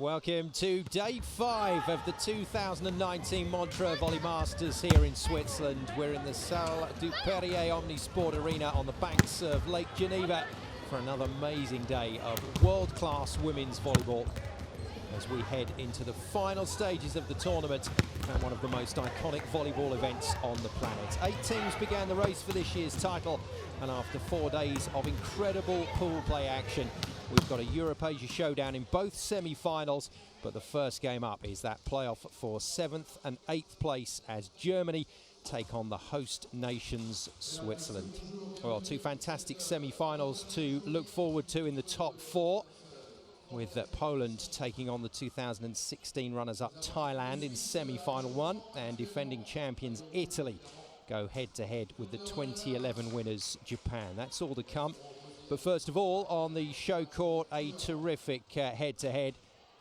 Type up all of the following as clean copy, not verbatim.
Welcome to day 5 of the 2019 Montreux Volleyball Masters here in Switzerland. We're in the Salle du Perrier Omnisport Arena on the banks of Lake Geneva for another amazing day of world-class women's volleyball as we head into the final stages of the tournament and one of the most iconic volleyball events on the planet. 8 teams began the race for this year's title, and after 4 days of incredible pool play action, we've got a Europe-Asia showdown in both semi-finals, but the first game up is that playoff for 7th and 8th place as Germany take on the host nations, Switzerland. Well, 2 fantastic semi-finals to look forward to in the top 4, with Poland taking on the 2016 runners-up Thailand in semi-final 1, and defending champions Italy go head-to-head with the 2011 winners Japan. That's all to come. But first of all, on the show court, a terrific head-to-head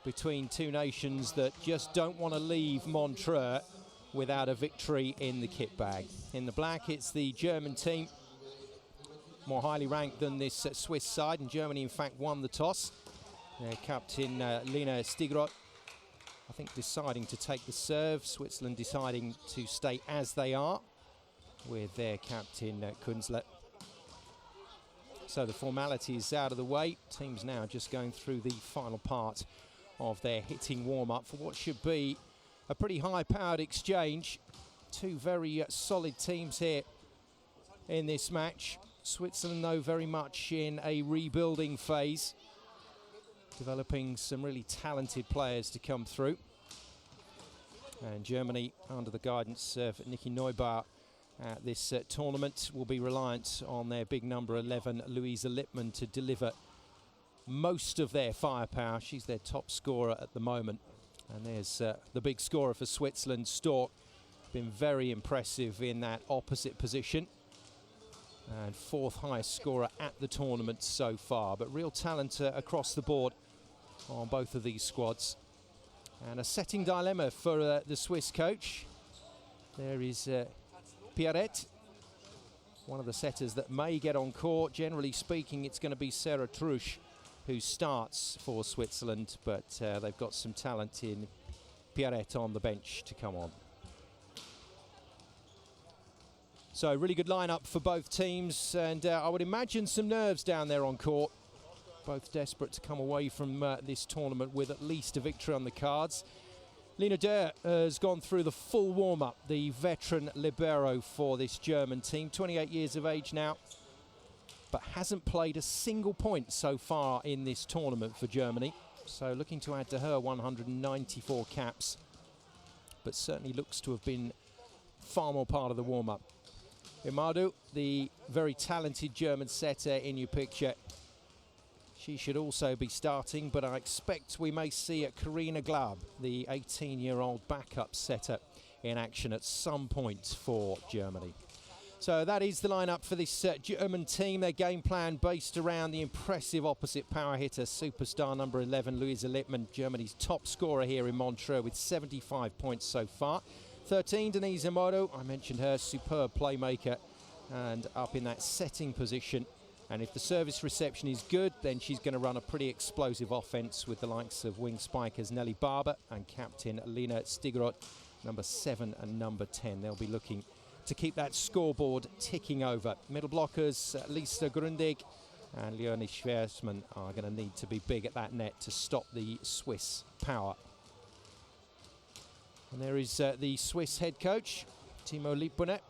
between 2 nations that just don't want to leave Montreux without a victory in the kit bag. In the black, it's the German team, more highly ranked than this Swiss side, and Germany, in fact, won the toss. Their captain, Lena Stigroth, I think, deciding to take the serve. Switzerland deciding to stay as they are with their captain, Kunzle. So the formalities out of the way. Teams now just going through the final part of their hitting warm-up for what should be a pretty high-powered exchange. 2 very solid teams here in this match. Switzerland, though, very much in a rebuilding phase, developing some really talented players to come through. And Germany, under the guidance of Niki Neubauer at this tournament, will be reliant on their big number 11, Luisa Lippmann, to deliver most of their firepower. She's their top scorer at the moment. And there's the big scorer for Switzerland, Stork. Been very impressive in that opposite position. And 4th highest scorer at the tournament so far. But real talent across the board on both of these squads. And a setting dilemma for the Swiss coach. There is Pierrette, one of the setters that may get on court. Generally speaking, it's going to be Sarah Trusch who starts for Switzerland, but they've got some talent in Pierrette on the bench to come on. So really good lineup for both teams, and I would imagine some nerves down there on court. Both desperate to come away from this tournament with at least a victory on the cards. Lena Dürr has gone through the full warm-up, the veteran libero for this German team, 28 years of age now, but hasn't played a single point so far in this tournament for Germany. So looking to add to her 194 caps, but certainly looks to have been far more part of the warm-up. Imadu, the very talented German setter in your picture, she should also be starting, but I expect we may see Karina Glab, the 18-year-old backup setter, in action at some point for Germany. So that is the lineup for this German team. Their game plan based around the impressive opposite power hitter, superstar number 11, Luisa Lippmann, Germany's top scorer here in Montreux with 75 points so far. 13, Denise Imadu, I mentioned her, superb playmaker, and up in that setting position. And if the service reception is good, then she's going to run a pretty explosive offense with the likes of wing spikers Nelly Barber and captain Lena Stigroth, number 7 and number 10. They'll be looking to keep that scoreboard ticking over. Middle blockers, Lisa Grundig and Leonie Schwersman are going to need to be big at that net to stop the Swiss power. And there is the Swiss head coach, Timo Lippmann.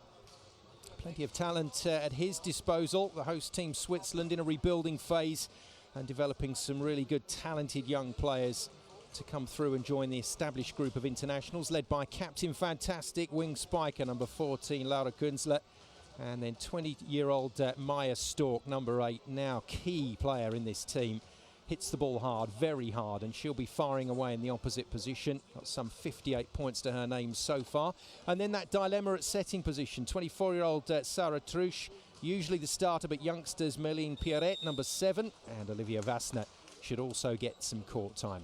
Plenty of talent at his disposal. The host team, Switzerland, in a rebuilding phase and developing some really good, talented young players to come through and join the established group of internationals, led by captain fantastic wing spiker number 14, Laura Kunzle, and then 20-year-old Maya Stork, number 8, now key player in this team. Hits the ball hard, very hard, and she'll be firing away in the opposite position. Got some 58 points to her name so far. And then that dilemma at setting position, 24-year-old Sarah Trusch, usually the starter, but youngsters Méline Pierrette, number 7, and Olivia Vassner should also get some court time.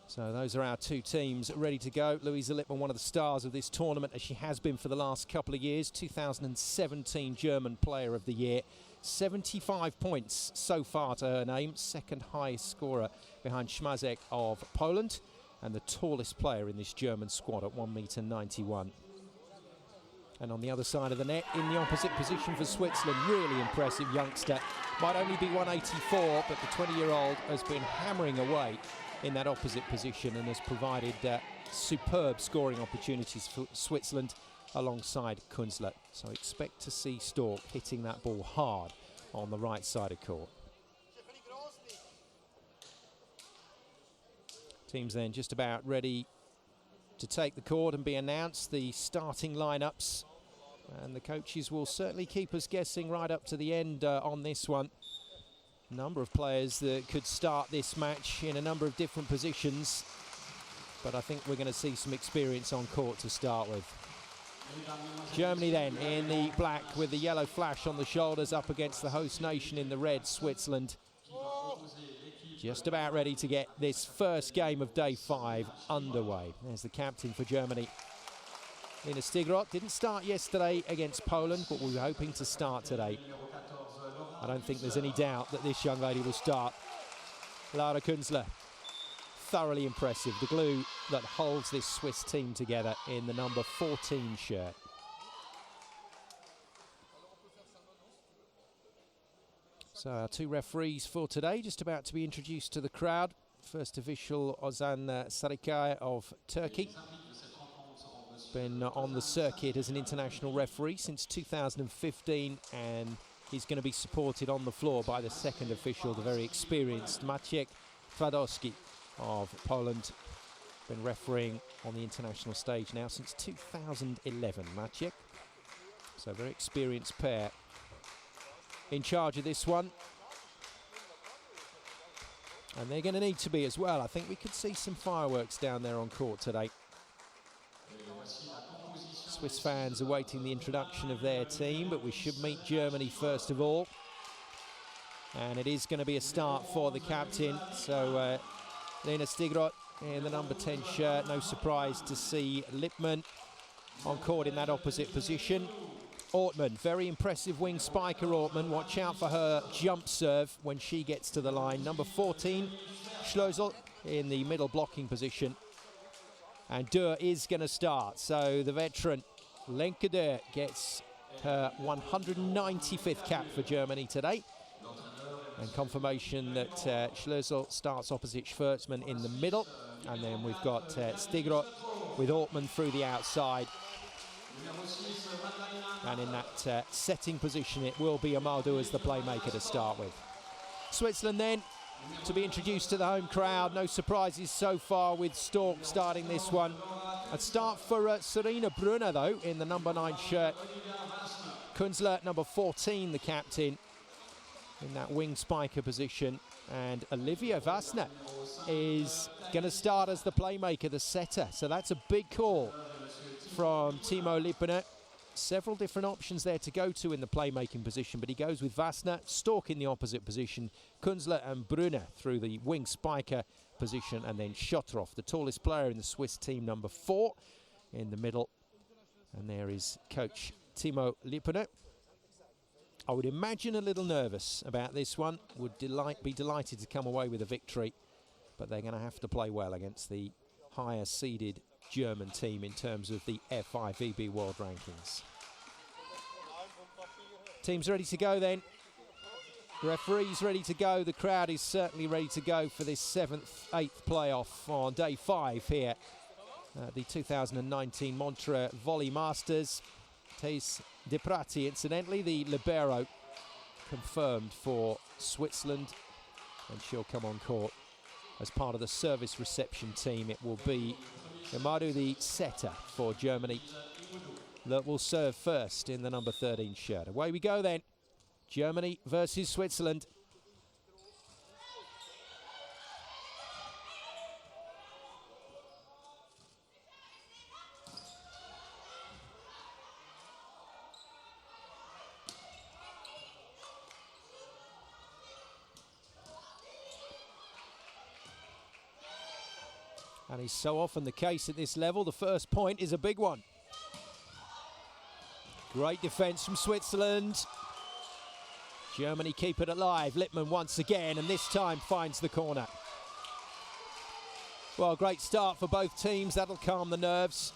So those are our 2 teams ready to go. Luisa Lippmann, one of the stars of this tournament, as she has been for the last couple of years. 2017 German Player of the Year. 75 points so far to her name, second highest scorer behind Śmazek of Poland, and the tallest player in this German squad at 1.91 m. And on the other side of the net, in the opposite position for Switzerland, really impressive youngster. Might only be 184, but the 20-year-old has been hammering away in that opposite position and has provided superb scoring opportunities for Switzerland alongside Künzler. So expect to see Stork hitting that ball hard on the right side of court. Teams then just about ready to take the court and be announced, the starting lineups. And the coaches will certainly keep us guessing right up to the end on this one. A number of players that could start this match in a number of different positions. But I think we're going to see some experience on court to start with. Germany then in the black with the yellow flash on the shoulders up against the host nation in the red, Switzerland. Just about ready to get this first game of day 5 underway. There's the captain for Germany. Lena Stigrot didn't start yesterday against Poland, but we were hoping to start today. I don't think there's any doubt that this young lady will start. Laura Künzler, thoroughly impressive. The glue that holds this Swiss team together in the number 14 shirt. So our 2 referees for today just about to be introduced to the crowd. First official Ozan Sarıkaya of Turkey. Been on the circuit as an international referee since 2015, and he's going to be supported on the floor by the second official, the very experienced Maciek Twardowski of Poland. Been refereeing on the international stage now since 2011, Maciek. So very experienced pair in charge of this one. And they're going to need to be as well. I think we could see some fireworks down there on court today. Swiss fans awaiting the introduction of their team, but we should meet Germany first of all. And it is going to be a start for the captain. So Lena Stigrot in the number 10 shirt. No surprise to see Lippmann on court in that opposite position. Ortmann, very impressive wing spiker Ortmann. Watch out for her jump serve when she gets to the line. Number 14, Schlösel in the middle blocking position. And Dürr is going to start. So the veteran, Lenke Dürr, gets her 195th cap for Germany today. And confirmation that Schlösel starts opposite Schwartzman in the middle. And then we've got Stigrot with Ortmann through the outside. And in that setting position, it will be Amaldu as the playmaker to start with. Switzerland then to be introduced to the home crowd. No surprises so far with Stork starting this one. A start for Serena Brunner, though, in the number 9 shirt. Künzler, number 14, the captain, in that wing spiker position. And Olivia Wassner is going to start as the playmaker, the setter. So that's a big call from Timo Lippmann. Several different options there to go to in the playmaking position, but he goes with Wassner, Stork in the opposite position, Künzler and Brunner through the wing spiker position, and then Schotroff, the tallest player in the Swiss team, number 4 in the middle. And there is coach Timo Lippmann. I would imagine a little nervous about this one, would be delighted to come away with a victory, but they're going to have to play well against the higher seeded German team in terms of the FIVB World Rankings. Teams ready to go then. Referees ready to go. The crowd is certainly ready to go for this 7th, 8th playoff on day 5 here at the 2019 Montreux Volley Masters. Thais De Prati, incidentally, the libero, confirmed for Switzerland, and she'll come on court as part of the service reception team. It will be Yamadu, the setter for Germany, that will serve first in the number 13 shirt. Away we go then. Germany versus Switzerland. And is so often the case at this level. The first point is a big one. Great defence from Switzerland. Germany keep it alive. Lippmann once again, and this time finds the corner. Well, great start for both teams. That'll calm the nerves.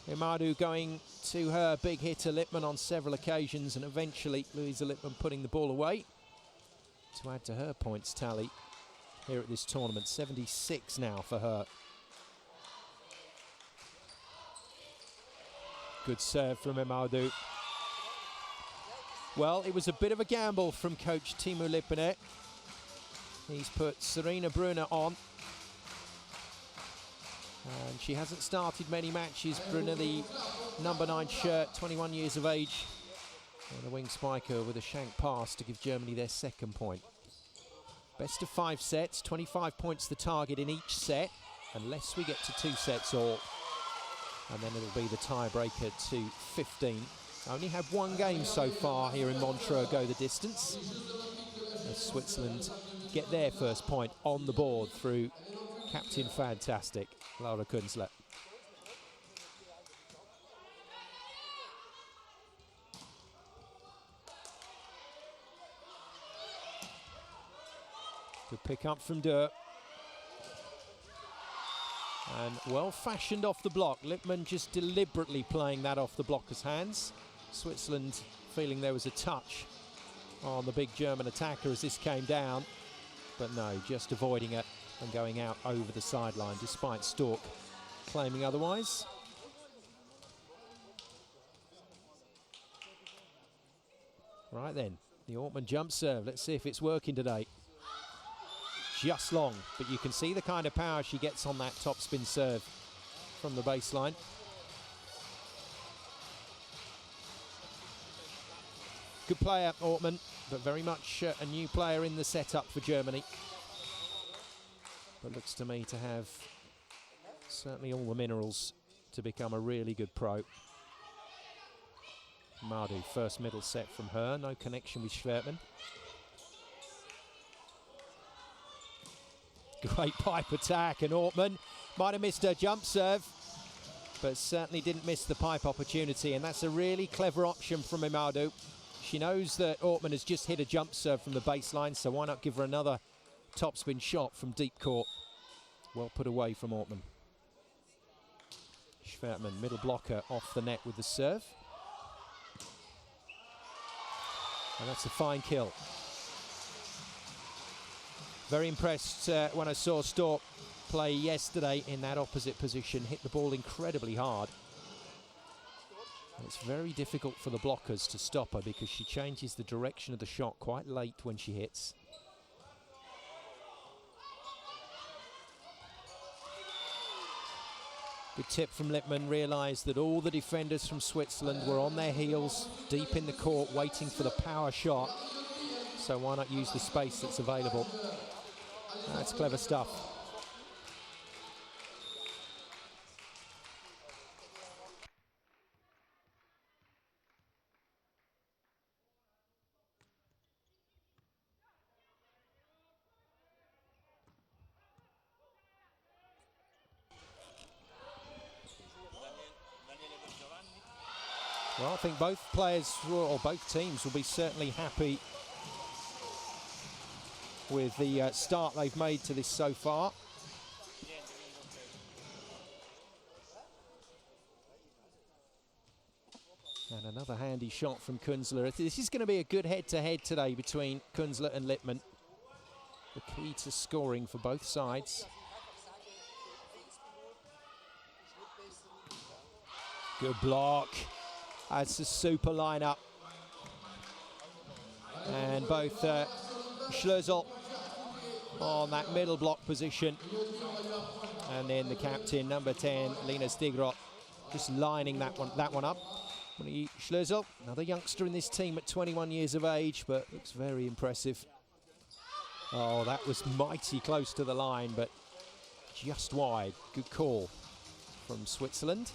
Imadou going to her big hitter Lippmann on several occasions, and eventually Louisa Lippmann putting the ball away to add to her points tally here at this tournament. 76 now for her. Good serve from Imadou. Well, it was a bit of a gamble from coach Teemu Lipponen. He's put Serena Brunner on. And she hasn't started many matches. Brunner, the number 9 shirt, 21 years of age. And the wing spiker with a shank pass to give Germany their second point. Best of 5 sets, 25 points the target in each set, unless we get to 2 sets all. And then it'll be the tiebreaker to 15. Only had 1 game so far here in Montreux go the distance, as Switzerland get their first point on the board through Captain Fantastic, Laura Künzler. Good pick up from Durr. And well fashioned off the block. Lippmann just deliberately playing that off the blocker's hands. Switzerland feeling there was a touch on the big German attacker as this came down. But no, just avoiding it and going out over the sideline, despite Stork claiming otherwise. Right then, the Ortmann jump serve. Let's see if it's working today. Just long, but you can see the kind of power she gets on that topspin serve from the baseline. Good player, Ortmann, but very much a new player in the setup for Germany. But looks to me to have certainly all the minerals to become a really good pro. Imadou, first middle set from her, no connection with Schwertmann. Great pipe attack, and Ortmann might have missed her jump serve, but certainly didn't miss the pipe opportunity, and that's a really clever option from Imadou. She knows that Ortmann has just hit a jump serve from the baseline, so why not give her another topspin shot from deep court. Well put away from Ortmann. Schwertmann, middle blocker off the net with the serve. And that's a fine kill. Very impressed when I saw Stork play yesterday in that opposite position. Hit the ball incredibly hard. And it's very difficult for the blockers to stop her because she changes the direction of the shot quite late when she hits. Good tip from Lippmann, realised that all the defenders from Switzerland were on their heels, deep in the court, waiting for the power shot. So why not use the space that's available? That's clever stuff. Well, I think both players, or both teams, will be certainly happy with the start they've made to this so far. And another handy shot from Künzler. This is going to be a good head-to-head today between Künzler and Lippmann. The key to scoring for both sides. Good block. That's a super lineup. And both Schlösel on that middle block position. And then the captain, number 10, Lina Stigrot, just lining that one up. Schlösel, another youngster in this team at 21 years of age, but looks very impressive. Oh, that was mighty close to the line, but just wide. Good call from Switzerland.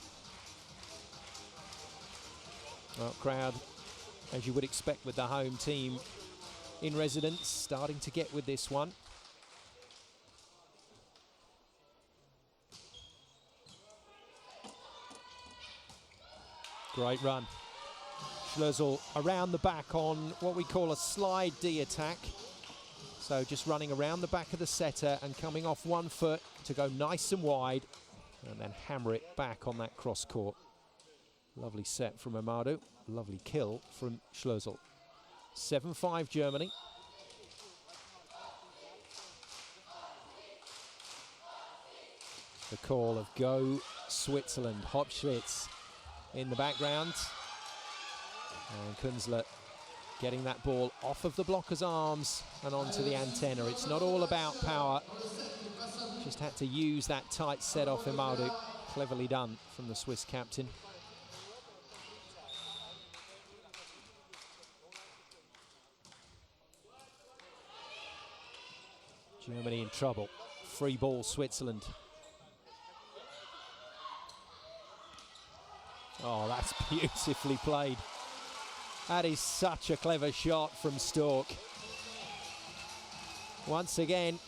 Well, crowd, as you would expect with the home team in residence, starting to get with this one. Great run. Schlösel around the back on what we call a slide D attack. So just running around the back of the setter and coming off one foot to go nice and wide and then hammer it back on that cross court. Lovely set from Amadou, lovely kill from Schlösel. 7-5 Germany. The call of go Switzerland, Hopschwitz in the background. And Künzler getting that ball off of the blocker's arms and onto the antenna. It's not all about power. Just had to use that tight set off Amadou. Cleverly done from the Swiss captain. Germany in trouble. Free ball, Switzerland. Oh, that's beautifully played. That is such a clever shot from Stork. Once again,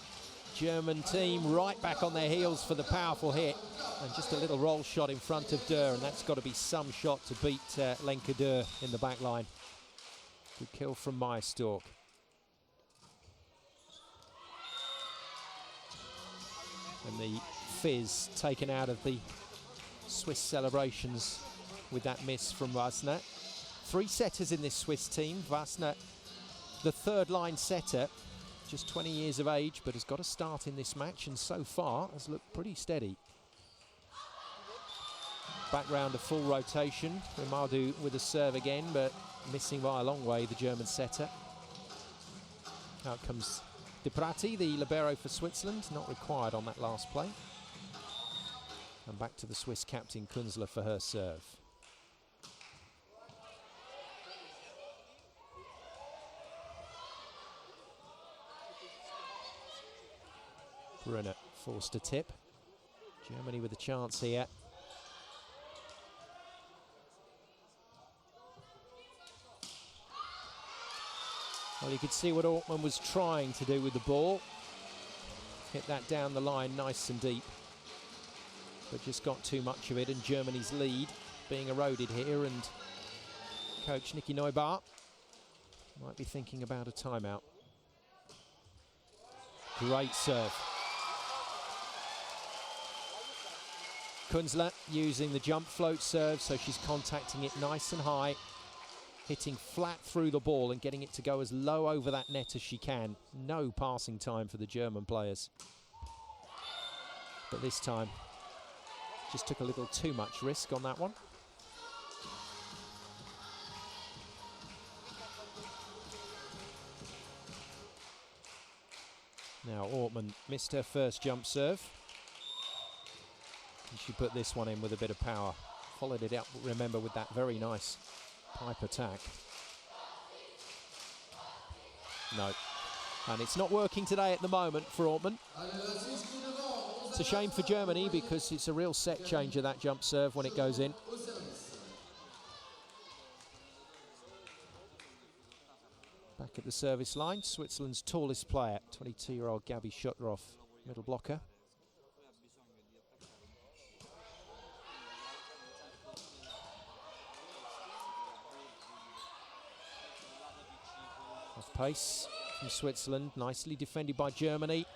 German team right back on their heels for the powerful hit. And just a little roll shot in front of Durr, and that's got to be some shot to beat Lenke Durr in the back line. Good kill from Maya Stork. And the fizz taken out of the Swiss celebrations with that miss from Wasner. 3 setters in this Swiss team. Wasner, the third line setter, just 20 years of age, but has got a start in this match and so far has looked pretty steady. Background a full rotation. Amadou with a serve again, but missing by a long way, the German setter. Out comes De Prati, the libero for Switzerland, not required on that last play. And back to the Swiss captain Künzler for her serve. Brunner forced a tip. Germany with a chance here. Well, you could see what Ortmann was trying to do with the ball. Hit that down the line nice and deep. But just got too much of it, and Germany's lead being eroded here, and coach Niki Neubauer might be thinking about a timeout. Great serve. Künzler using the jump float serve, so she's contacting it nice and high, hitting flat through the ball and getting it to go as low over that net as she can. No passing time for the German players. But this time, just took a little too much risk on that one. Now Ortmann missed her first jump serve. And she put this one in with a bit of power. Followed it up, remember, with that very nice pipe attack. No. And it's not working today at the moment for Ortmann. It's a shame for Germany because it's a real set changer, that jump serve, when it goes in. Back at the service line, Switzerland's tallest player, 22-year-old Gabi Schotteroff, middle blocker. Off pace from Switzerland, nicely defended by Germany.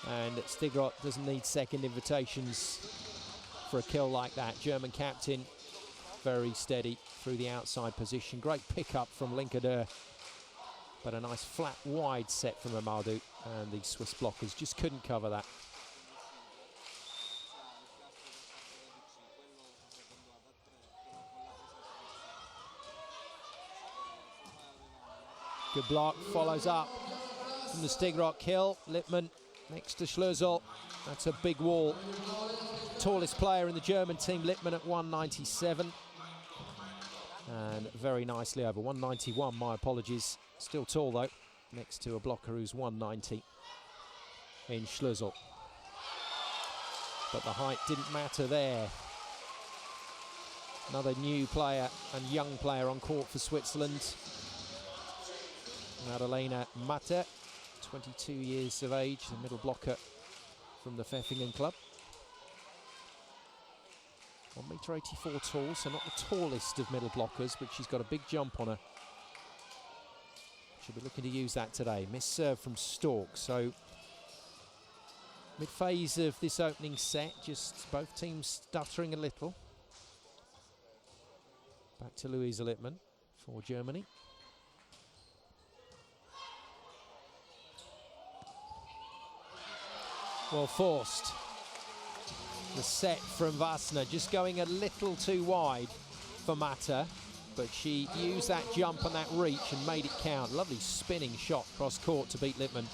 And Stigrot doesn't need second invitations for a kill like that. German captain, very steady through the outside position. Great pickup from Lenke Durr. But a nice flat wide set from Amadou, and the Swiss blockers just couldn't cover that. Good block, follows up from the Stigrot kill. Lippmann next to Schlösel. That's a big wall. Tallest player in the German team, Lippmann at 197. And very nicely over, 191, my apologies. Still tall though, next to a blocker who's 190 in Schlösel. But the height didn't matter there. Another new player and young player on court for Switzerland. Madalena Matte, 22 years of age, the middle blocker from the Pfeffingen club. 1 metre 84 tall, so not the tallest of middle blockers, but she's got a big jump on her. She'll be looking to use that today. Miss serve from Stork, so mid-phase of this opening set, just both teams stuttering a little. Back to Louisa Littmann for Germany. Well forced. The set from Vassner, just going a little too wide for Mata, but she used that jump and that reach and made it count. Lovely spinning shot cross court to beat Littmann.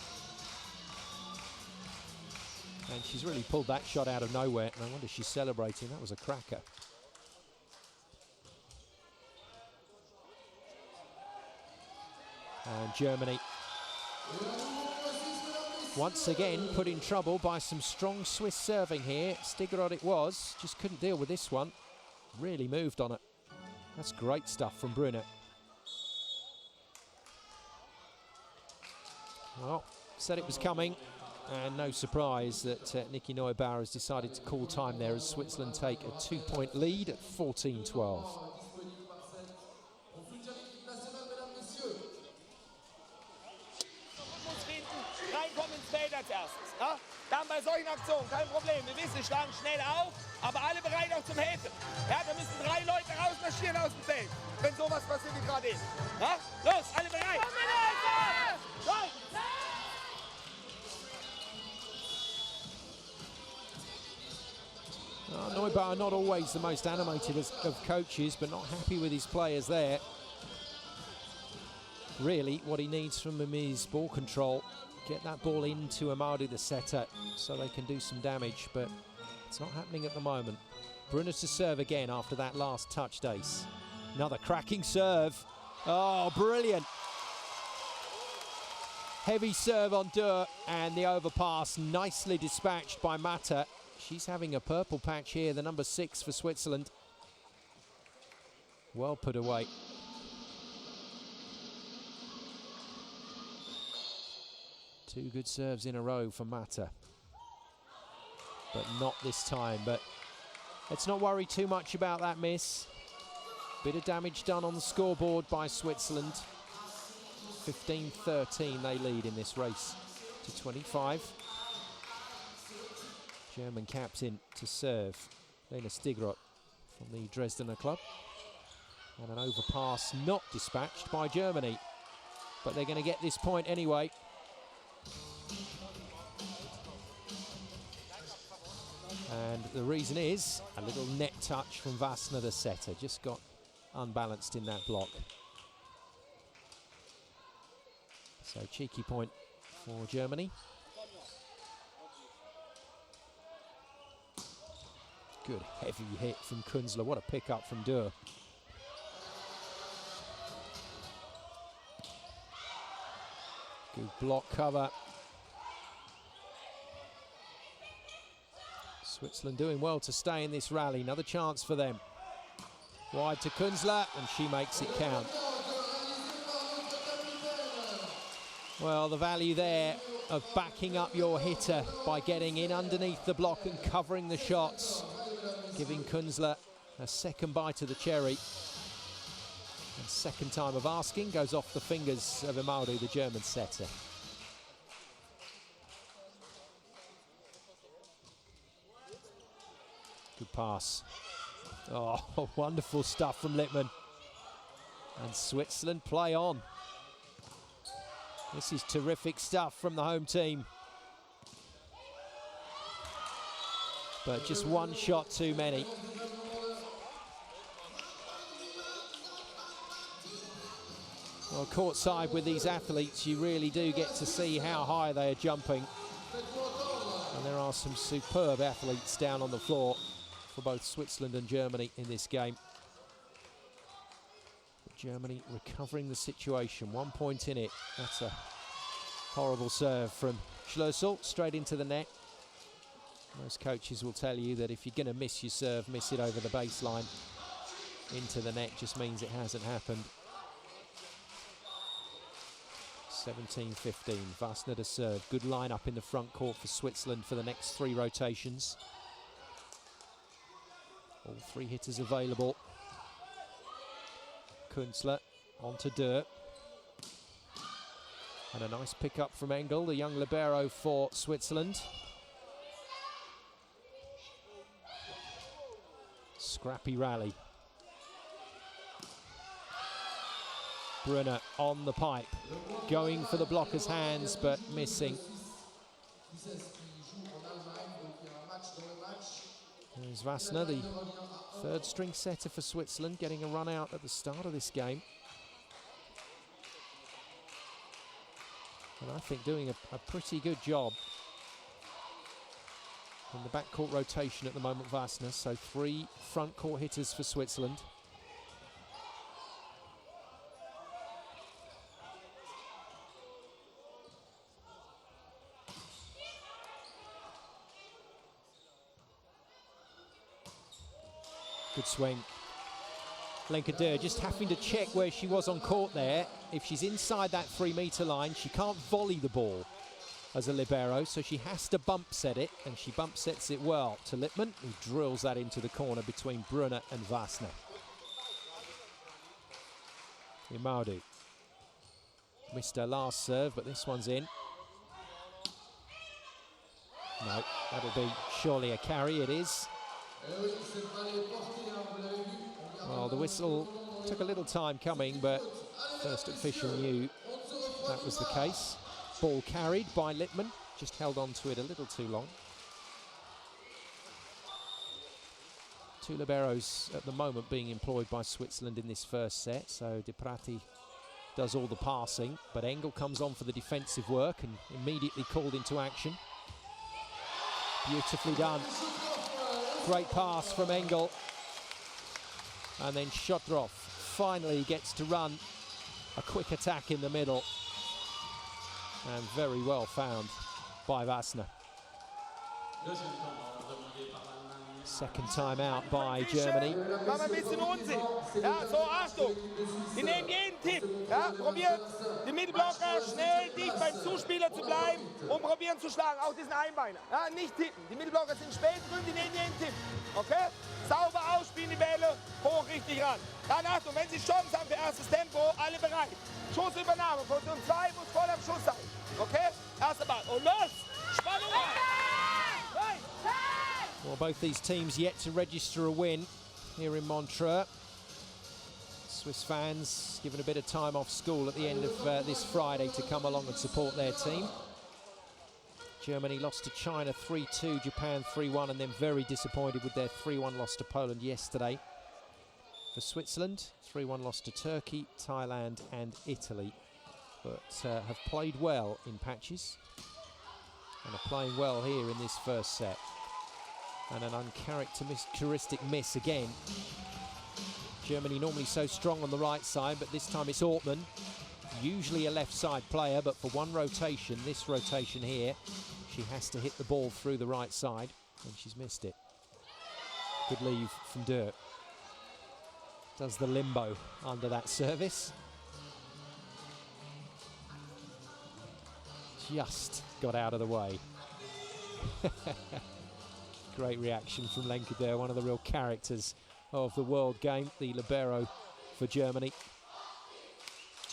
And she's really pulled that shot out of nowhere. No wonder she's celebrating. That was a cracker. And Germany, once again, put in trouble by some strong Swiss serving here. Stigerod it was, just couldn't deal with this one. Really moved on it. That's great stuff from Brunner. Well, said it was coming, and no surprise that Nikki Neubauer has decided to call time there as Switzerland take a 2-point lead at 14-12. Als erstes. Ja? Dann bei solchen Aktionen kein Problem. Wir wissen, schlagen schnell auf, aber alle bereit auch zum Helfen. Ja, da müssen 3 Leute rausmarschieren aus dem Feld, wenn sowas passiert wie gerade ist. Ja? Los, alle bereit! Neubauer not always the most animated of coaches, but not happy with his players there. Really, what he needs from him is ball control. Get that ball into Amadou, the setter, so they can do some damage, but it's not happening at the moment. Brunner to serve again after that last touched ace. Another cracking serve. Oh, brilliant. Heavy serve on Dur, and the overpass nicely dispatched by Mata. She's having a purple patch here, the number 6 for Switzerland. Well put away. Two good serves in a row for Mata, but not this time. But let's not worry too much about that miss. Bit of damage done on the scoreboard by Switzerland. 15-13 they lead in this race to 25. German captain to serve, Lena Stigroth from the Dresdner club. And an overpass not dispatched by Germany, but they're going to get this point anyway. And the reason is a little net touch from Vassner, the setter. Just got unbalanced in that block. So cheeky point for Germany. Good heavy hit from Kunzler. What a pick-up from Dur. Good block cover. Switzerland doing well to stay in this rally. Another chance for them. Wide to Kunzler, and she makes it count. Well, the value there of backing up your hitter by getting in underneath the block and covering the shots, giving Kunzler a second bite of the cherry. And second time of asking goes off the fingers of Amadou, the German setter. Good pass. Oh, wonderful stuff from Littmann. And Switzerland play on. This is terrific stuff from the home team. But just one shot too many. Well, courtside with these athletes, you really do get to see how high they are jumping. And there are some superb athletes down on the floor for both Switzerland and Germany in this game. Germany recovering the situation, 1 point in it. That's a horrible serve from Schlössel, straight into the net. Most coaches will tell you that if you're going to miss your serve, miss it over the baseline. Into the net just means it hasn't happened. 17-15, Vassner to serve. Good line-up in the front court for Switzerland for the next 3 rotations. All three hitters available. Künzler onto Dürr. And a nice pick-up from Engel, the young libero for Switzerland. Scrappy rally. Brunner on the pipe, going for the blocker's hands, but missing. There's Wassner, the third string setter for Switzerland, getting a run out at the start of this game. And I think doing a pretty good job in the backcourt rotation at the moment, Wassner. So 3 front court hitters for Switzerland. Good swing. Lenka Dürr just having to check where she was on court there. If she's inside that 3-meter line, she can't volley the ball as a libero, so she has to bump set it, and she bump sets it well to Lippmann, who drills that into the corner between Brunner and Wassner. Imaudu missed her last serve, but this one's in. No, that'll be surely a carry. It is. Well, the whistle took a little time coming, but first official knew that was the case. Ball carried by Lippmann, just held on to it a little too long. 2 liberos at the moment being employed by Switzerland in this first set, so De Prati does all the passing, but Engel comes on for the defensive work and immediately called into action. Beautifully done. Great pass from Engel. And then Shotrov finally gets to run a quick attack in the middle. And very well found by Wassner. Second time out by Germany. Machen wir ein bisschen Unsinn. Ja, so, Achtung. Die nehmen jeden Tipp. Ja, probiert die Mittelblocker schnell dicht beim Zuspieler zu bleiben und probieren zu schlagen. Auch diesen Einbeiner. Ja, nicht tippen. Die Mittelblocker sind spät drin, die nehmen jeden Tipp. Okay? Sauber ausspielen die Bälle, hoch richtig ran. Dann Achtung, wenn Sie Chance haben für erstes Tempo, alle bereit. Schussübernahme, Position 2 muss voll am Schuss sein. Okay? Erster Ball. Und los! Spannung! Well, both these teams yet to register a win here in Montreux. Swiss fans given a bit of time off school at the end of this Friday to come along and support their team. Germany lost to China 3-2, Japan 3-1, and then very disappointed with their 3-1 loss to Poland yesterday. For Switzerland, 3-1 loss to Turkey, Thailand and Italy, but have played well in patches and are playing well here in this first set. And an uncharacteristic miss again. Germany normally so strong on the right side, but this time it's Ortmann, usually a left side player, but for one rotation, this rotation here, she has to hit the ball through the right side, and she's missed it. Good leave from Dürr. Does the limbo under that service. Just got out of the way. Great reaction from Lenka Dürr, one of the real characters of the world game, the libero for Germany.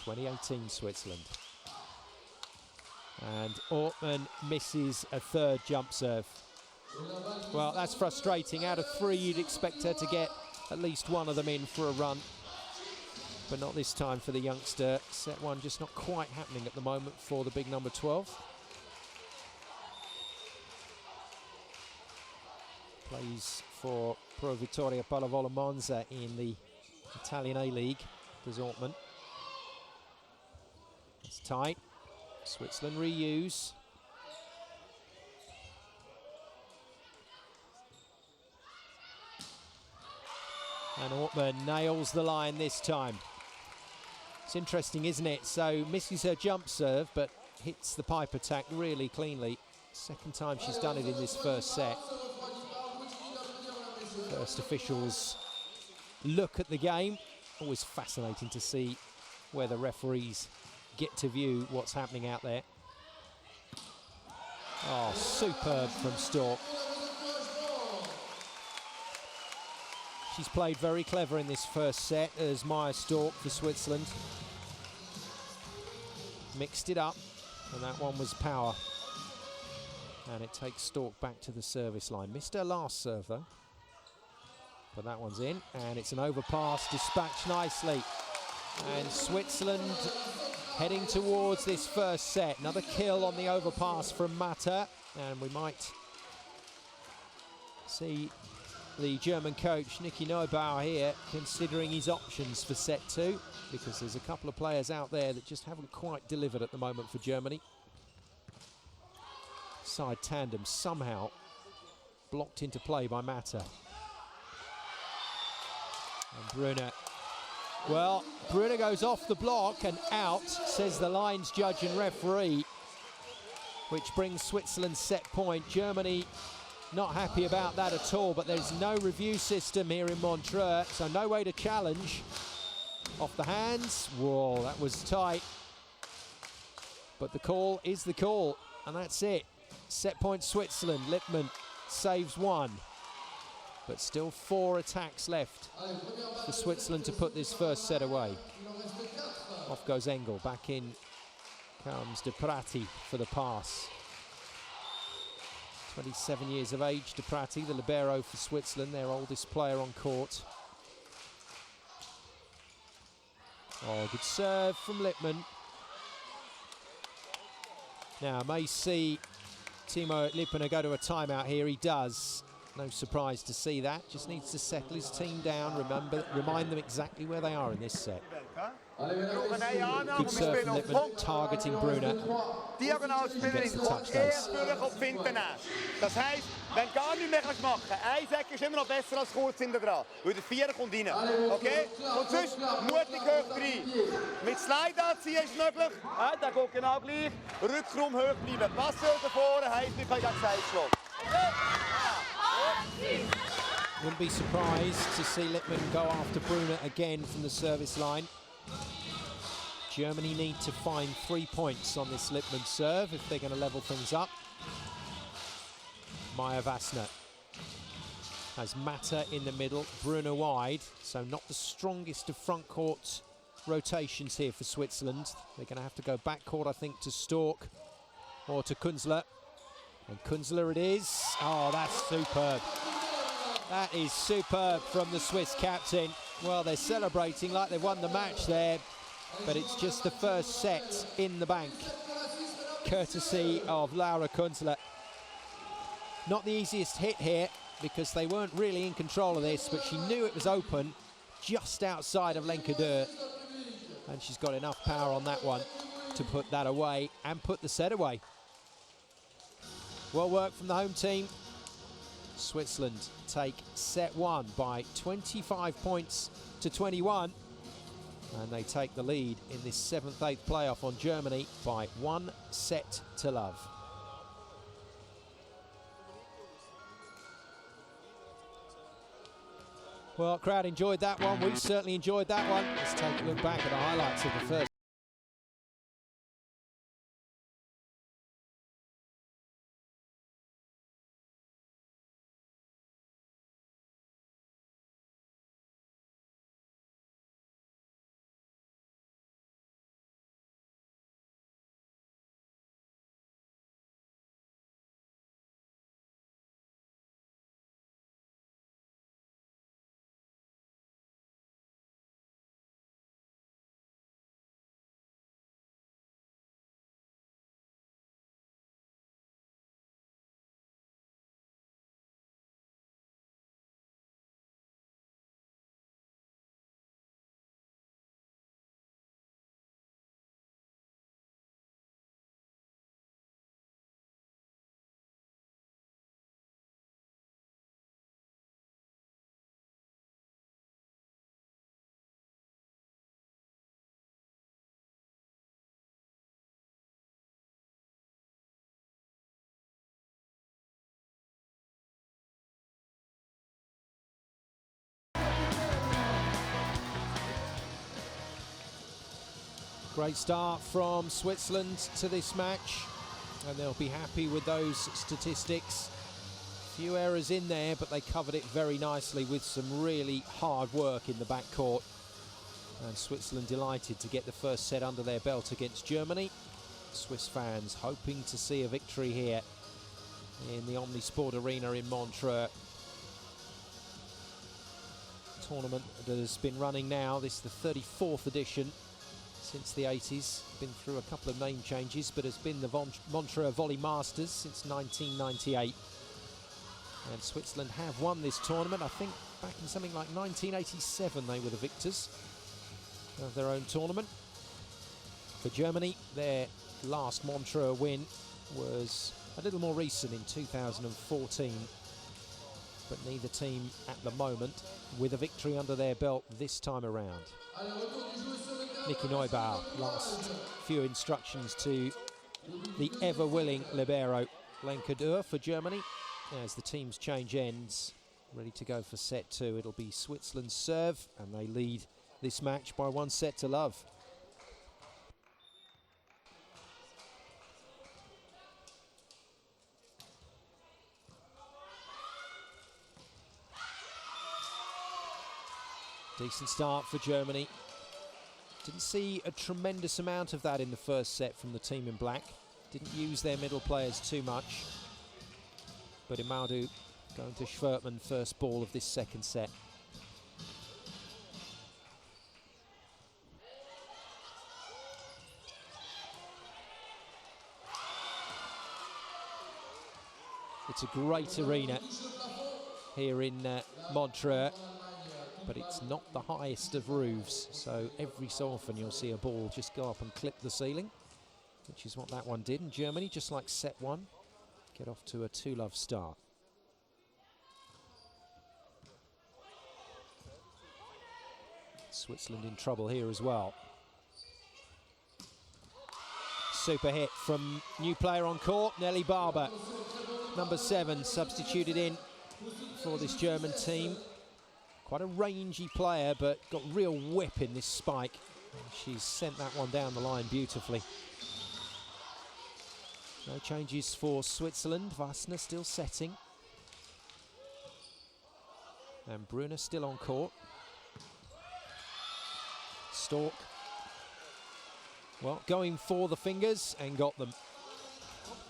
2018 Switzerland. And Ortmann misses a third jump serve. Well, that's frustrating. Out of 3, you'd expect her to get at least one of them in for a run, but not this time for the youngster. Set 1 just not quite happening at the moment for the big number 12. Plays for Pro Vittoria Pallavolo Monza in the Italian A-League, does Ortmann. It's tight. Switzerland reuse. And Ortmann nails the line this time. It's interesting, isn't it? So misses her jump serve, but hits the pipe attack really cleanly. Second time she's done it in this first set. First officials look at the game. Always fascinating to see where the referees get to view what's happening out there. Oh, superb from Stork. She's played very clever in this first set as Maya Stork for Switzerland. Mixed it up, and that one was power. And it takes Stork back to the service line. Missed her last serve though. But that one's in, and it's an overpass, dispatched nicely. And Switzerland heading towards this first set. Another kill on the overpass from Mata, and we might see the German coach Nicky Neubauer here considering his options for set 2, because there's a couple of players out there that just haven't quite delivered at the moment for Germany. Side tandem somehow blocked into play by Mata. And Brunner, well, Brunner goes off the block and out, says the lines judge and referee, which brings Switzerland's set point. Germany not happy about that at all, but there's no review system here in Montreux, so no way to challenge. Off the hands, whoa, that was tight. But the call is the call, and that's it. Set point Switzerland. Lippmann saves one, but still 4 attacks left for Switzerland to put this first set away. Off goes Engel, back in comes De Prati for the pass. 27 years of age, De Prati, the libero for Switzerland, their oldest player on court. Oh, good serve from Lippmann. Now, may see Timo Lippmann go to a timeout here. He does. No surprise to see that. Just needs to settle his team down. Remind them exactly where they are in this set. Good serve from Lippmann, targeting Brunner. Gets the touch base. Das heisst, wenn du gar nichts mehr machen kannst, ein Sack ist immer noch besser als kurz hinten dran, weil der Vierer kommt rein. Okay? Und sonst mutig hoch rein. Mit Slide anziehen ist möglich. Der geht genau gleich. Rückraum hoch bleiben. Pass nach vorne, heisst, wir können gegen Seite schlagen. Wouldn't be surprised to see Lippmann go after Brunner again from the service line. Germany need to find 3 points on this Lippmann serve if they're going to level things up. Maya Vassner has Mata in the middle, Brunner wide, so not the strongest of front court rotations here for Switzerland. They're going to have to go back court, I think, to Stork or to Kunzler. And Kunzler it is. Oh, that's superb. That is superb from the Swiss captain. Well, they're celebrating like they've won the match there, but it's just the first set in the bank, courtesy of Laura Kunzler. Not the easiest hit here, because they weren't really in control of this, but she knew it was open just outside of Lenkadeur, and she's got enough power on that one to put that away and put the set away. Well worked from the home team. Switzerland take set 1 by 25 points to 21, and they take the lead in this 7th-8th playoff on Germany by 1 set to love. Well, crowd enjoyed that one. We certainly enjoyed that one. Let's take a look back at the highlights of the first. Great start from Switzerland to this match, and they'll be happy with those statistics. Few errors in there, but they covered it very nicely with some really hard work in the backcourt. And Switzerland delighted to get the first set under their belt against Germany. Swiss fans hoping to see a victory here in the Omnisport Arena in Montreux. Tournament that has been running now, this is the 34th edition since the 80s. Been through a couple of name changes, but has been the Montreux Volley Masters since 1998. And Switzerland have won this tournament. I think back in something like 1987 they were the victors of their own tournament. For Germany, their last Montreux win was a little more recent in 2014. But neither team at the moment with a victory under their belt this time around. Niki Neubauer, last few instructions to the ever-willing libero Lenka Dur for Germany. As the team's change ends, ready to go for set two. It'll be Switzerland's serve, and they lead this match by 1-0. Decent start for Germany. Didn't see a tremendous amount of that in the first set from the team in black. Didn't use their middle players too much. But Imaudu going to Schwertman, first ball of this second set. It's a great arena here in Montreux, but it's not the highest of roofs, so every so often you'll see a ball just go up and clip the ceiling, which is what that one did. And Germany, just like set one, get off to a 2-love start. Switzerland in trouble here as well. Super hit from new player on court, Nelly Barber. Number 7 substituted in for this German team. Quite a rangy player, but got real whip in this spike. And she's sent that one down the line beautifully. No changes for Switzerland. Wassner still setting. And Brunner still on court. Stork, well, going for the fingers and got them.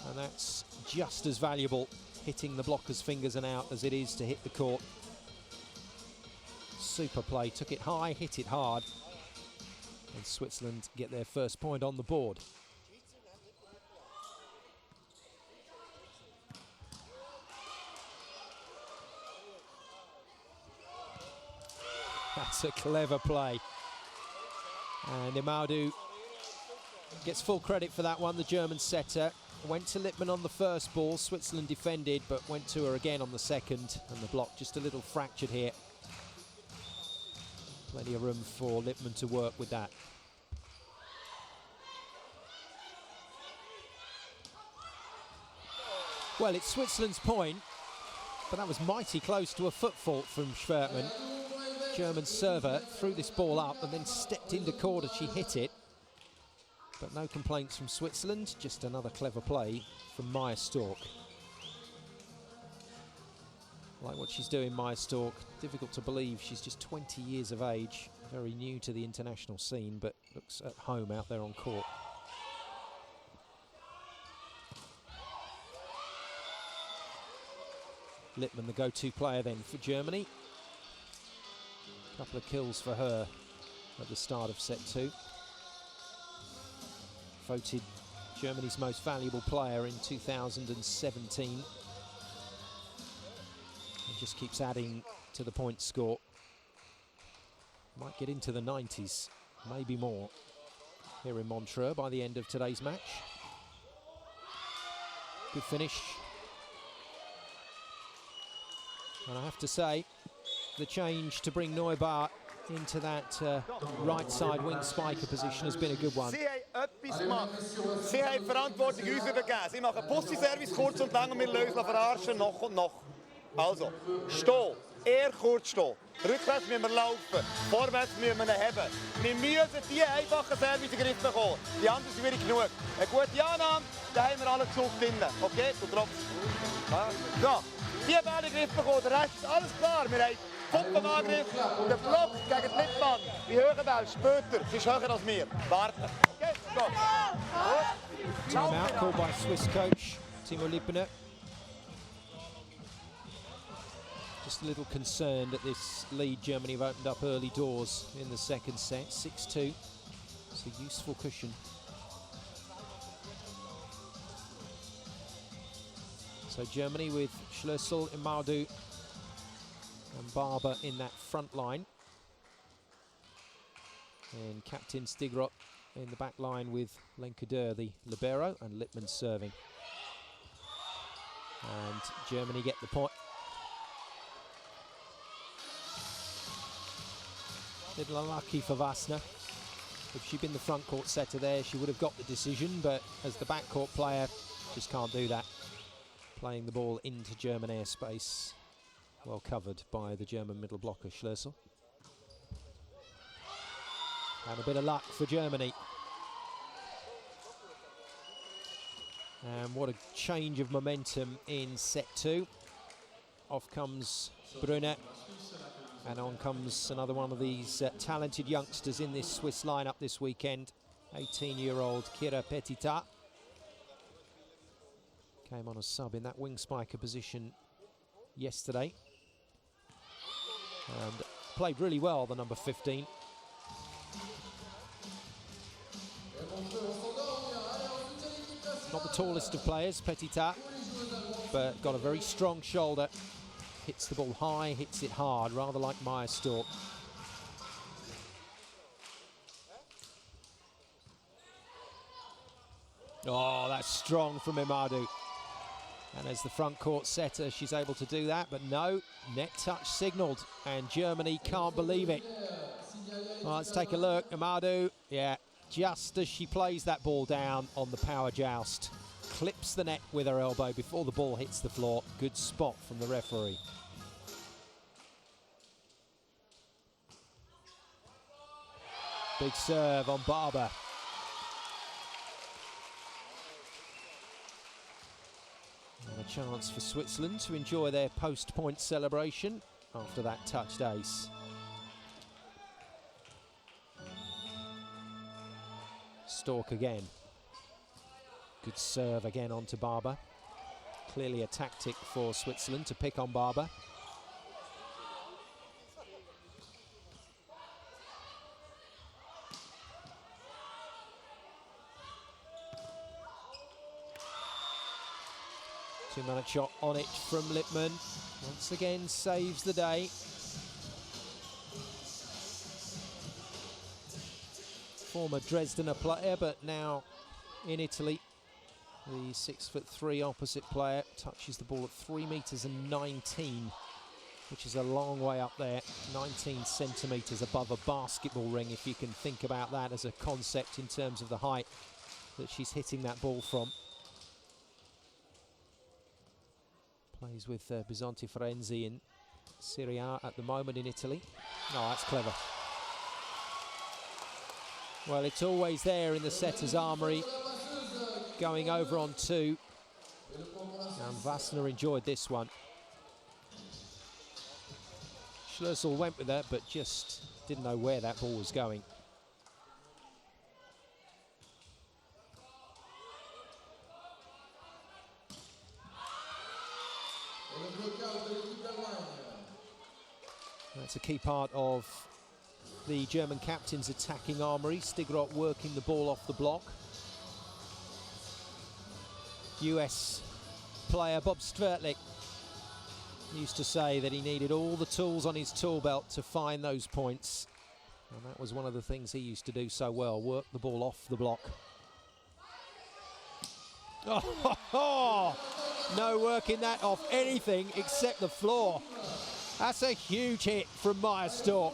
And that's just as valuable, hitting the blocker's fingers and out, as it is to hit the court. Super play, took it high, hit it hard. And Switzerland get their first point on the board. That's a clever play. And Imaudu gets full credit for that one, the German setter. Went to Lippmann on the first ball, Switzerland defended, but went to her again on the second, and the block just a little fractured here. Plenty of room for Lippmann to work with that. Well, it's Switzerland's point, but that was mighty close to a foot fault from Schwertman. German server threw this ball up and then stepped into court as she hit it. But no complaints from Switzerland, just another clever play from Maya Stork. Like what she's doing, Maya Stork. Difficult to believe she's just 20 years of age, very new to the international scene, but looks at home out there on court. Lippmann, the go-to player then for Germany. Couple of kills for her at the start of set two. Voted Germany's most valuable player in 2017. And just keeps adding to the point score. Might get into the 90s, maybe more, here in Montreux by the end of today's match. Good finish. And I have to say, the change to bring Neubauer into that right side wing spiker position has been a good one. Sie haben etwas gemacht. Sie haben Verantwortung uns übergeben. Sie machen Pussy-Service kurz und lang und wir lösen verarschen noch und noch. Also, stehen. Eher kurz stehen. Rückwärts müssen wir laufen. Vorwärts müssen wir ihn heben. Wir müssen die einfachen Service in den Griff bekommen. Die anderen sind schwierig genug. Eine gute Annahme, da haben wir alle Zug drin. Okay, du tropfst. So. 4 Bälle Griff bekommen, der Rest ist alles klar. Wir haben Pumpenangriff, der Block gegen den Lippmann. Die höheren Bälle später, sie ist höher als wir. Warten. Jetzt, go. Timeout called by Swiss coach Timo Lippmann. Just a little concerned at this lead. Germany have opened up early doors in the second set, 6-2. It's a useful cushion. So Germany with Schlössl, Imardu and Barber in that front line. And captain Stigrot in the back line with Lenkader, the libero, and Lippmann serving. And Germany get the point. Little unlucky for Wassner. If she'd been the front court setter there, she would have got the decision, but as the back court player, just can't do that. Playing the ball into German airspace. Well covered by the German middle blocker, Schlössl. And a bit of luck for Germany. And what a change of momentum in set 2. Off comes Brunner. And on comes another one of these talented youngsters in this Swiss lineup this weekend. 18-year-old Kira Petita. Came on a sub in that wing spiker position yesterday. And played really well, the number 15. Not the tallest of players, Petita, but got a very strong shoulder. Hits the ball high, hits it hard, rather like Maya Stork. Oh, that's strong from Imardu. And as the front court setter, she's able to do that, but no, net touch signalled, and Germany can't believe it. Well, let's take a look. Imardu, yeah, just as she plays that ball down on the power joust, clips the net with her elbow before the ball hits the floor. Good spot from the referee. Big serve on Barber. And a chance for Switzerland to enjoy their post-point celebration after that touched ace. Stork again. Good serve again onto Barber. Clearly a tactic for Switzerland to pick on Barber. Two-minute shot on it from Lippmann. Once again saves the day. Former Dresdener player, but now in Italy. The 6'3" opposite player touches the ball at 3 meters and 19, which is a long way up there. 19 centimeters above a basketball ring, if you can think about that as a concept in terms of the height that she's hitting that ball from. Plays with Bisonti Ferenzi in Serie A at the moment in Italy. Oh, that's clever. Well, it's always there in the setter's armoury. Going over on 2. And Wassner enjoyed this one. Schlössl went with that, but just didn't know where that ball was going. That's a key part of the German captain's attacking armoury. Stigrot working the ball off the block. US player Bob Stvertlik used to say that he needed all the tools on his tool belt to find those points. And that was one of the things he used to do so well, work the ball off the block. Oh, no working that off anything except the floor. That's a huge hit from Maya Stork.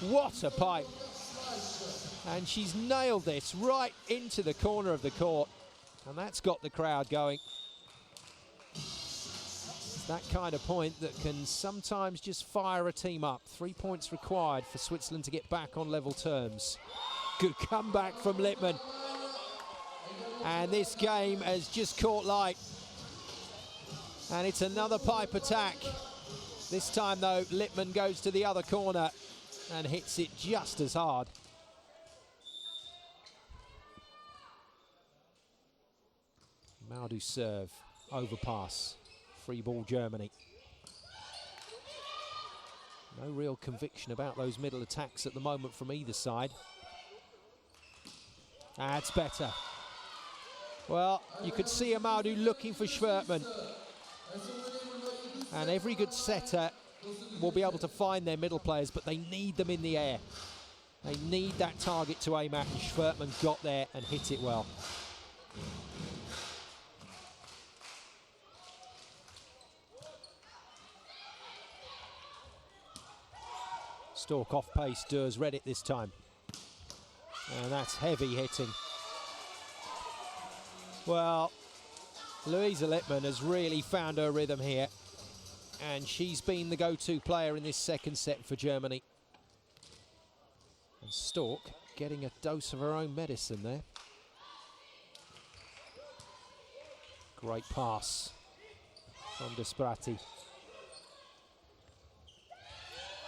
What a pipe. And she's nailed this right into the corner of the court. And that's got the crowd going. It's that kind of point that can sometimes just fire a team up. 3 points required for Switzerland to get back on level terms. Good comeback from Lippmann. And this game has just caught light. And it's another pipe attack. This time, though, Lippmann goes to the other corner and hits it just as hard. Maudu serve, overpass, free ball Germany. No real conviction about those middle attacks at the moment from either side. That's better. Well, you could see Maudu looking for Schwertmann. And every good setter will be able to find their middle players, but they need them in the air. They need that target to aim at, and Schwertmann got there and hit it well. Stork off pace, Durs read it this time. And that's heavy hitting. Well, Louisa Lippmann has really found her rhythm here. And she's been the go-to player in this second set for Germany. And Stork getting a dose of her own medicine there. Great pass from Desperati.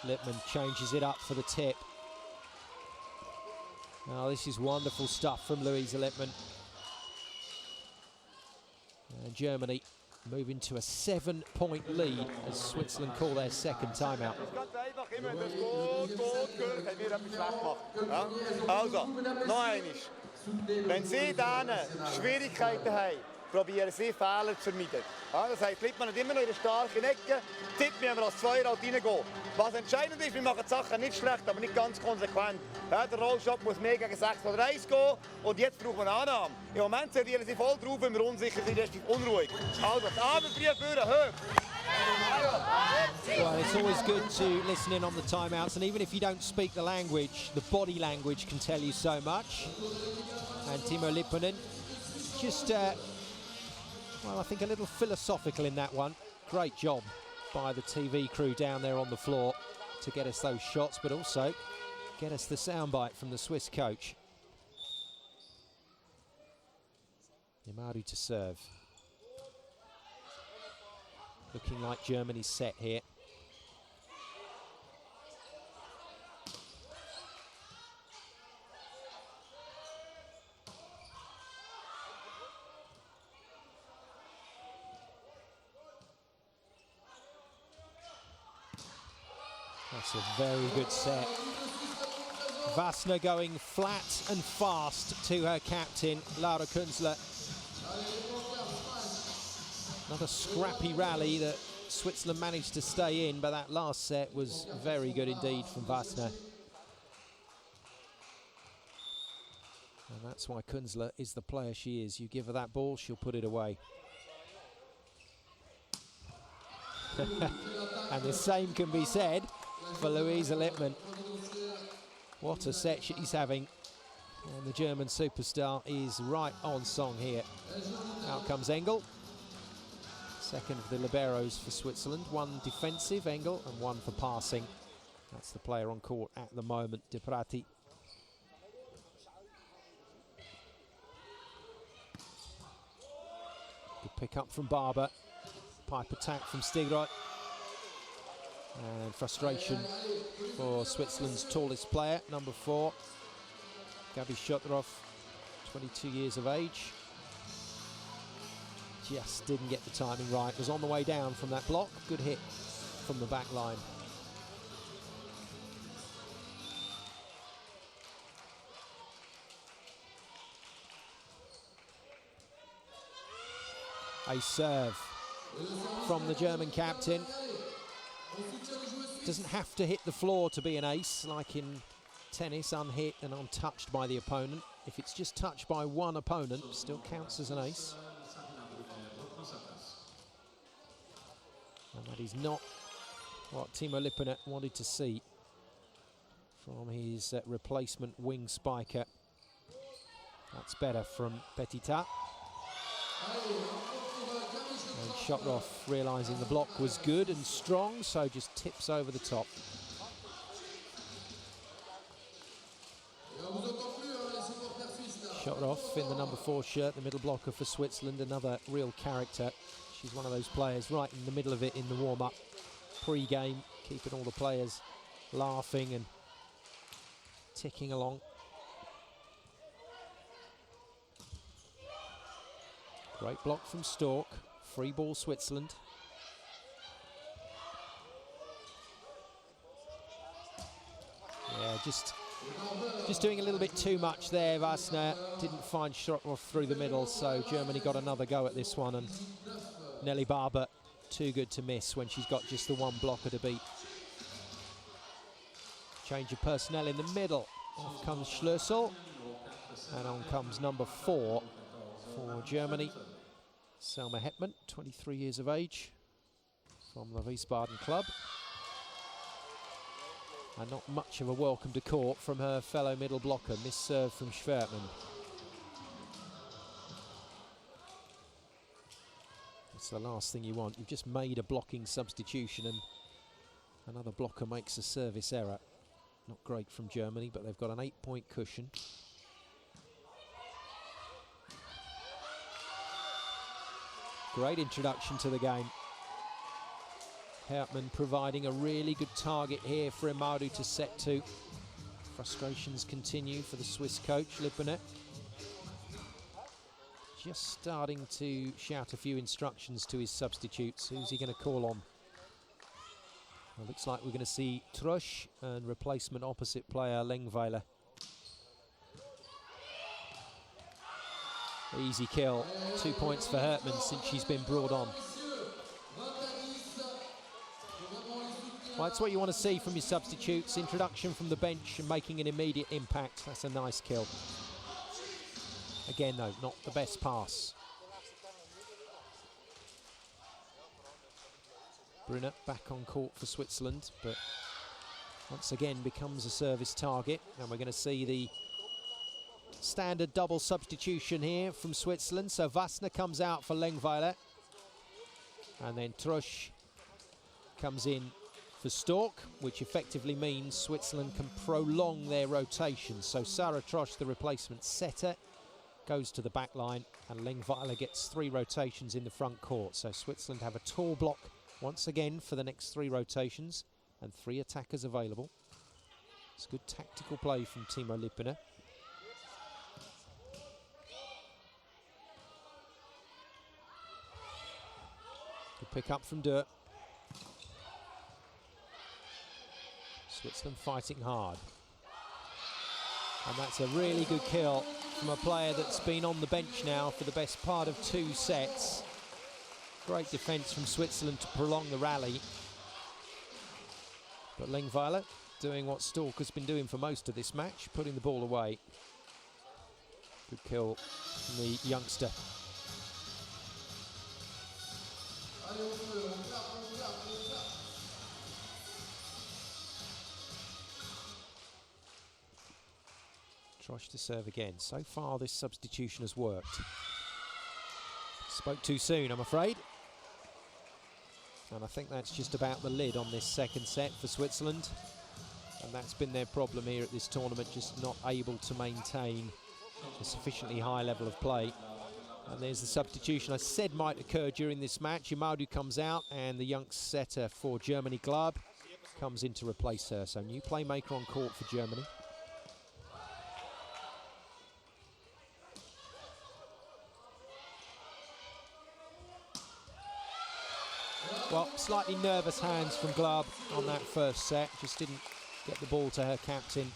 Lippmann changes it up for the tip. Now this is wonderful stuff from Louisa Lippmann. And Germany moving to a 7-point lead as Switzerland call their second timeout. Also, noch einmal. Wenn Sie dann Schwierigkeiten haben, probieren Sie Fehler zu vermeiden. Ja, das heißt, Lippmann hat immer noch in der starken Ecke. Tipp, wir haben als Zweier halt reingehen. Was entscheidend ist, wir machen die Sachen nicht schlecht, aber nicht ganz konsequent. Ja, der Rollshot muss mehr gegen 6 oder 1 gehen und jetzt braucht man Annahme. Im Moment servieren sie voll drauf, wenn wir unsicher sind, respektive unruhig. Also, die Annahme führen, hoch. Well, it's always good to listen in on the timeouts, and even if you don't speak the language, the body language can tell you so much. And Timo Lipponen just, well, I think a little philosophical in that one. Great job by the TV crew down there on the floor to get us those shots, but also get us the soundbite from the Swiss coach. Yamadu to serve. Looking like Germany's set here. That's a very good set. Wassner going flat and fast to her captain, Laura Künzler. Another scrappy rally that Switzerland managed to stay in, but that last set was very good indeed from Wassner. And that's why Künzler is the player she is. You give her that ball, she'll put it away. And the same can be said for Louisa Lippmann. What a set she's having. And the German superstar is right on song here. Out comes Engel. Second of the liberos for Switzerland. One defensive, Engel, and one for passing. That's the player on court at the moment, Deprati. Good pick up from Barber. Pipe attack from Stigroth. And frustration for Switzerland's tallest player, number 4, Gabi Schotroff, 22 years of age. Just didn't get the timing right. Was on the way down from that block. Good hit from the back line. A serve from the German captain. Doesn't have to hit the floor to be an ace, like in tennis, unhit and untouched by the opponent. If it's just touched by one opponent, still counts as an ace. And that is not what Timo Lipponen wanted to see from his replacement wing spiker. That's better from Petita. And Schotroff realising the block was good and strong, so just tips over the top. Schotroff in the number 4 shirt, the middle blocker for Switzerland, another real character. She's one of those players right in the middle of it in the warm-up, pre-game, keeping all the players laughing and ticking along. Great block from Stork. Free ball, Switzerland. Yeah, just doing a little bit too much there. Vassner didn't find Schrotthoff through the middle, so Germany got another go at this one, and Nelly Barber too good to miss when she's got just the one blocker to beat. Change of personnel in the middle. Off comes Schlössel, and on comes number 4 for Germany. Selma Hetman, 23 years of age, from the Wiesbaden club. And not much of a welcome to court from her fellow middle blocker. Miss serve from Schwertmann. It's the last thing you want. You've just made a blocking substitution and another blocker makes a service error. Not great from Germany, but they've got an 8-point cushion. Great introduction to the game. Hertmann providing a really good target here for Imaudu to set to. Frustrations continue for the Swiss coach, Lippener. Just starting to shout a few instructions to his substitutes. Who's he going to call on? Well, looks like we're going to see Trusch and replacement opposite player Lengweiler. Easy kill. 2 points for Hertmann since she's been brought on. Well, that's what you want to see from your substitutes. Introduction from the bench and making an immediate impact. That's a nice kill. Again, though, not the best pass. Brunner back on court for Switzerland, but once again becomes a service target. And we're going to see the standard double substitution here from Switzerland. So Vassner comes out for Lengweiler. And then Trusch comes in for Stork, which effectively means Switzerland can prolong their rotation. So Sarah Trusch, the replacement setter, goes to the back line, and Lengweiler gets 3 rotations in the front court. So Switzerland have a tall block once again for the next 3 rotations and 3 attackers available. It's good tactical play from Timo Lippener. Good pick up from Dirt. Switzerland fighting hard. And that's a really good kill from a player that's been on the bench now for the best part of 2 sets. Great defence from Switzerland to prolong the rally. But Lengweiler doing what Stork has been doing for most of this match, putting the ball away. Good kill from the youngster. Trusch to serve again. So far this substitution has worked. Spoke too soon, I'm afraid. And I think that's just about the lid on this second set for Switzerland. And that's been their problem here at this tournament, just not able to maintain a sufficiently high level of play. And there's the substitution I said might occur during this match. Imaudu comes out and the young setter for Germany, Glab, comes in to replace her. So new playmaker on court for Germany. Well, slightly nervous hands from Glab on that first set. Just didn't get the ball to her captain.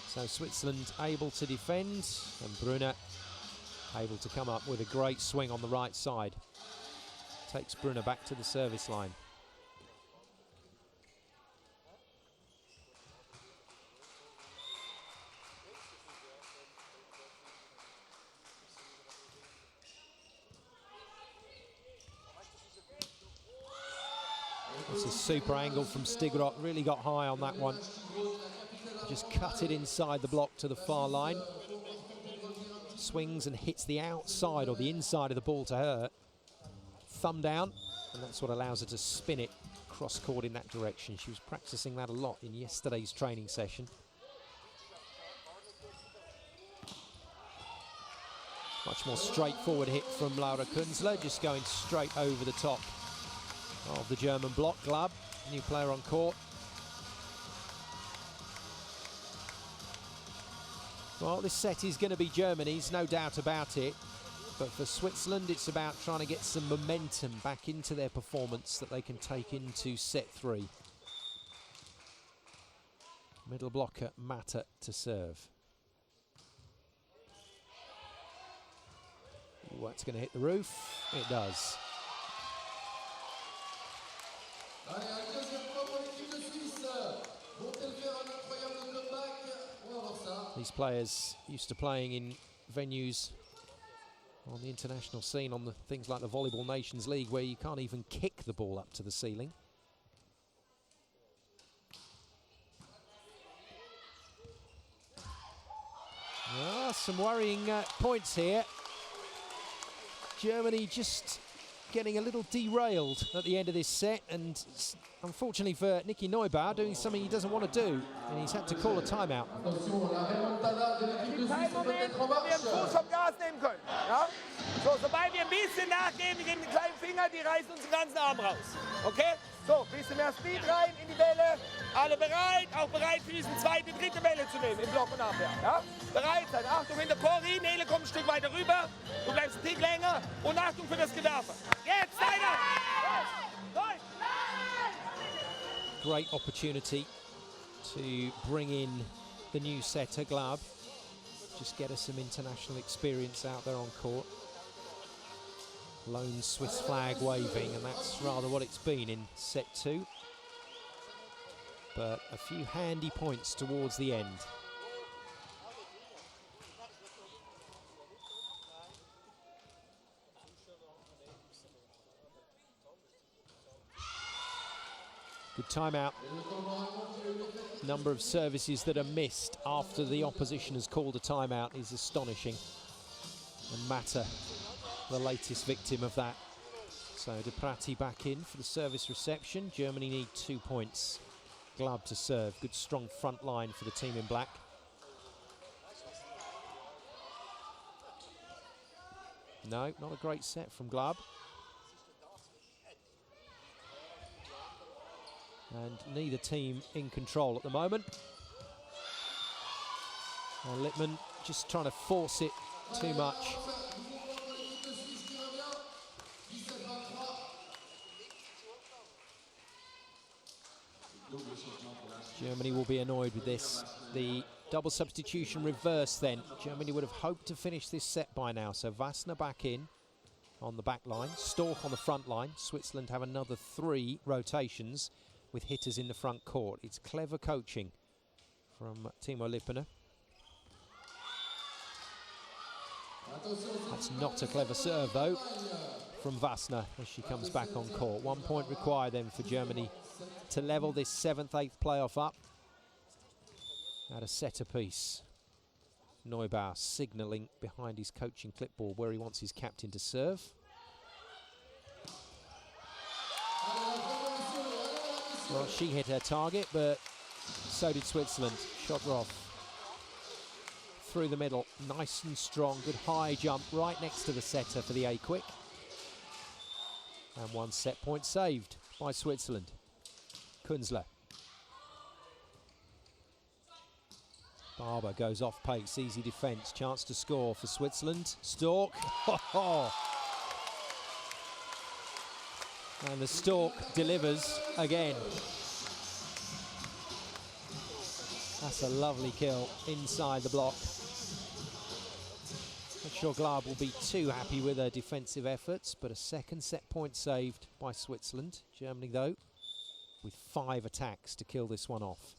So Switzerland able to defend, and Brunner able to come up with a great swing on the right side. Takes Brunner back to the service line. It's a super angle from Stigrot, really got high on that one. Just cut it inside the block to the far line. Swings and hits the outside or the inside of the ball to her. Thumb down, and that's what allows her to spin it cross court in that direction. She was practicing that a lot in yesterday's training session. Much more straightforward hit from Laura Kunzler, just going straight over the top of the German block. Glab, new player on court. Well, this set is going to be Germany's, no doubt about it. But for Switzerland, it's about trying to get some momentum back into their performance that they can take into set 3. Middle blocker, Mata to serve. Ooh, that's going to hit the roof. It does. These players used to playing in venues on the international scene, on the things like the Volleyball Nations League, where you can't even kick the ball up to the ceiling. Some worrying points here. Germany just getting a little derailed at the end of this set, and unfortunately for Niki Neubauer, doing something he doesn't want to do, and he's had to call a timeout. Kein Moment, wo wir den Fuß vom Gas nehmen können. Ja? So, sobald wir ein bisschen nachgeben, wir geben den kleinen Finger, die reißen uns den ganzen Arm raus. Okay? So, ein bisschen mehr Speed rein in die Bälle. Alle bereit, auch bereit für diesen zweite, dritte Bälle zu nehmen, im Block und Abwehr. Ja? Bereit sein. Achtung hinter Pori, Nele kommt ein Stück weiter rüber. Du bleibst ein Tick länger. Und Achtung für das Gewerfe. Jetzt, weiter! Great opportunity to bring in the new setter, Glab. Just get us some international experience out there on court. Lone Swiss flag waving, and that's rather what it's been in set 2. But a few handy points towards the end. Good timeout. Number of services that are missed after the opposition has called a timeout is astonishing. And Mata, the latest victim of that. So De Prati back in for the service reception. Germany need 2 points. Glab to serve. Good strong front line for the team in black. No, not a great set from Glab. And neither team in control at the moment. And Lippmann just trying to force it too much. Germany will be annoyed with this. The double substitution reverse then. Germany would have hoped to finish this set by now. So Wassner back in on the back line. Stork on the front line. Switzerland have another 3 rotations with hitters in the front court. It's clever coaching from Timo Lippener. That's not a clever serve though from Wassner as she comes back on court. 1 point required then for Germany to level this 7th, 8th playoff up at a set apiece. Neubauer signalling behind his coaching clipboard where he wants his captain to serve. Well, she hit her target, but so did Switzerland. Shot her off through the middle, nice and strong, good high jump right next to the setter for the A-quick. And 1 set point saved by Switzerland. Kunzler. Barber goes off pace, easy defence, chance to score for Switzerland. Stork. And the Stork delivers again. That's a lovely kill inside the block. Not sure Glab will be too happy with her defensive efforts, but a 2nd set point saved by Switzerland. Germany, though, with 5 attacks to kill this one off.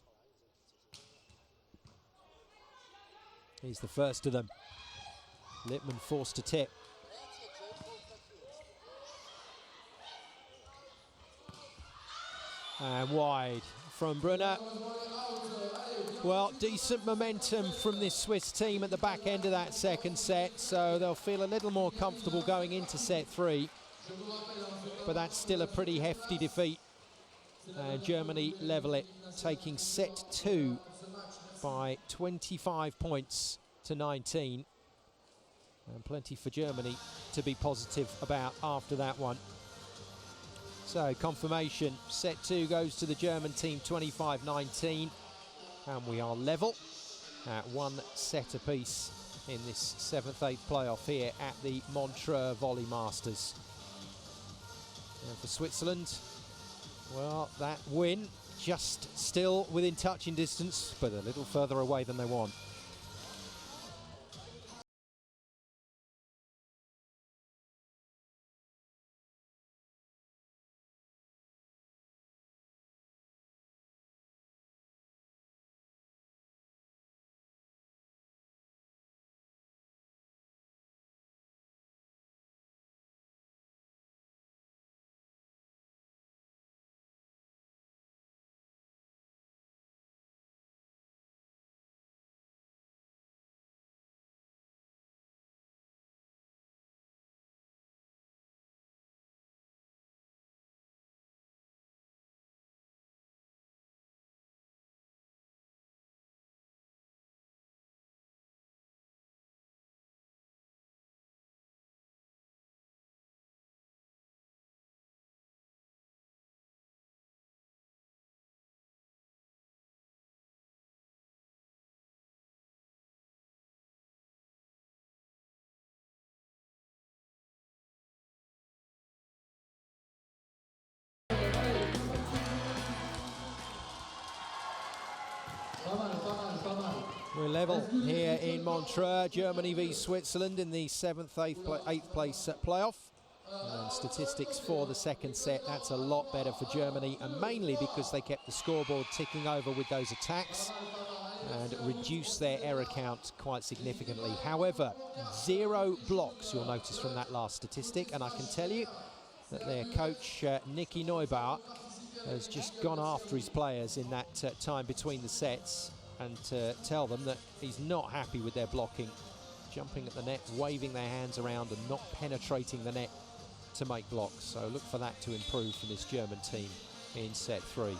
He's the first of them. Lippmann forced to tip. And wide from Brunner. Well, decent momentum from this Swiss team at the back end of that 2nd set, so they'll feel a little more comfortable going into set 3. But that's still a pretty hefty defeat. Germany level it, taking set 2 by 25 points to 19. And plenty for Germany to be positive about after that one. So confirmation, set 2 goes to the German team, 25-19. And we are level at 1 set apiece in this 7th-8th playoff here at the Montreux Volley Masters. And for Switzerland, well, that win just still within touching distance, but a little further away than they want. We're level here in Montreux, Germany v Switzerland in the 7th, 8th place playoff. And statistics for the second set, that's a lot better for Germany, and mainly because they kept the scoreboard ticking over with those attacks and reduced their error count quite significantly. However, 0 blocks, you'll notice from that last statistic, and I can tell you that their coach, Nicky Neubauer, has just gone after his players in that time between the sets and to tell them that he's not happy with their blocking, jumping at the net, waving their hands around and not penetrating the net to make blocks. So look for that to improve from this German team in set 3.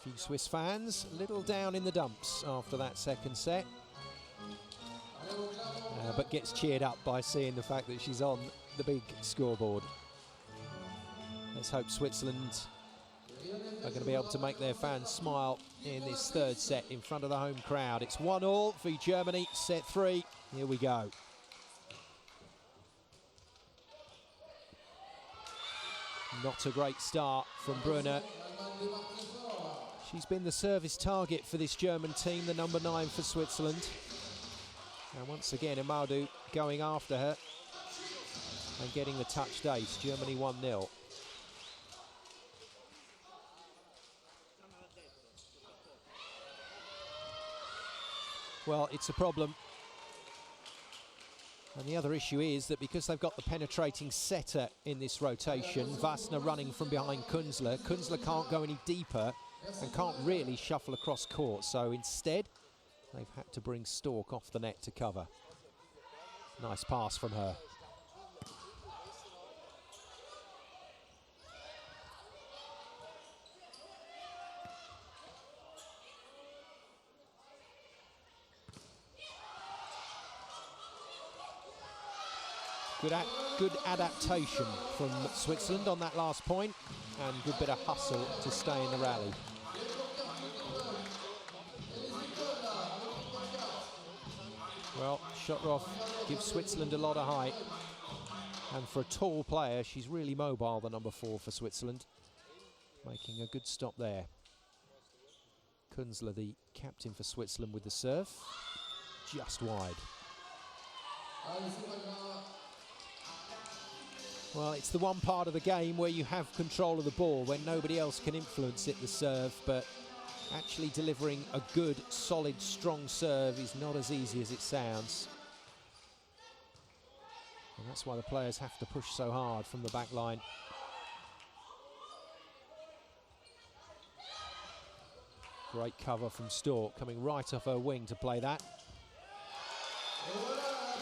Few Swiss fans a little down in the dumps after that second set, but gets cheered up by seeing the fact that she's on the big scoreboard. Let's hope Switzerland are going to be able to make their fans smile in this third set in front of the home crowd. It's 1-1 for Germany, set 3. Here we go. Not a great start from Brunner. She's been the service target for this German team, the number 9 for Switzerland. And once again, Amadou going after her and getting the touched ace. Germany 1-0. Well, it's a problem. And the other issue is that because they've got the penetrating setter in this rotation, Wassner running from behind Kunzler, Kunzler can't go any deeper and can't really shuffle across court. So instead, they've had to bring Stork off the net to cover. Nice pass from her. Good adaptation from Switzerland on that last point, and good bit of hustle to stay in the rally. Well, Shotrov gives Switzerland a lot of height, and for a tall player, she's really mobile, the number 4 for Switzerland, making a good stop there. Kunzler, the captain for Switzerland, with the serve, just wide. Well, it's the one part of the game where you have control of the ball, when nobody else can influence it, the serve, but actually delivering a good, solid, strong serve is not as easy as it sounds. And that's why the players have to push so hard from the back line. Great cover from Stork, coming right off her wing to play that.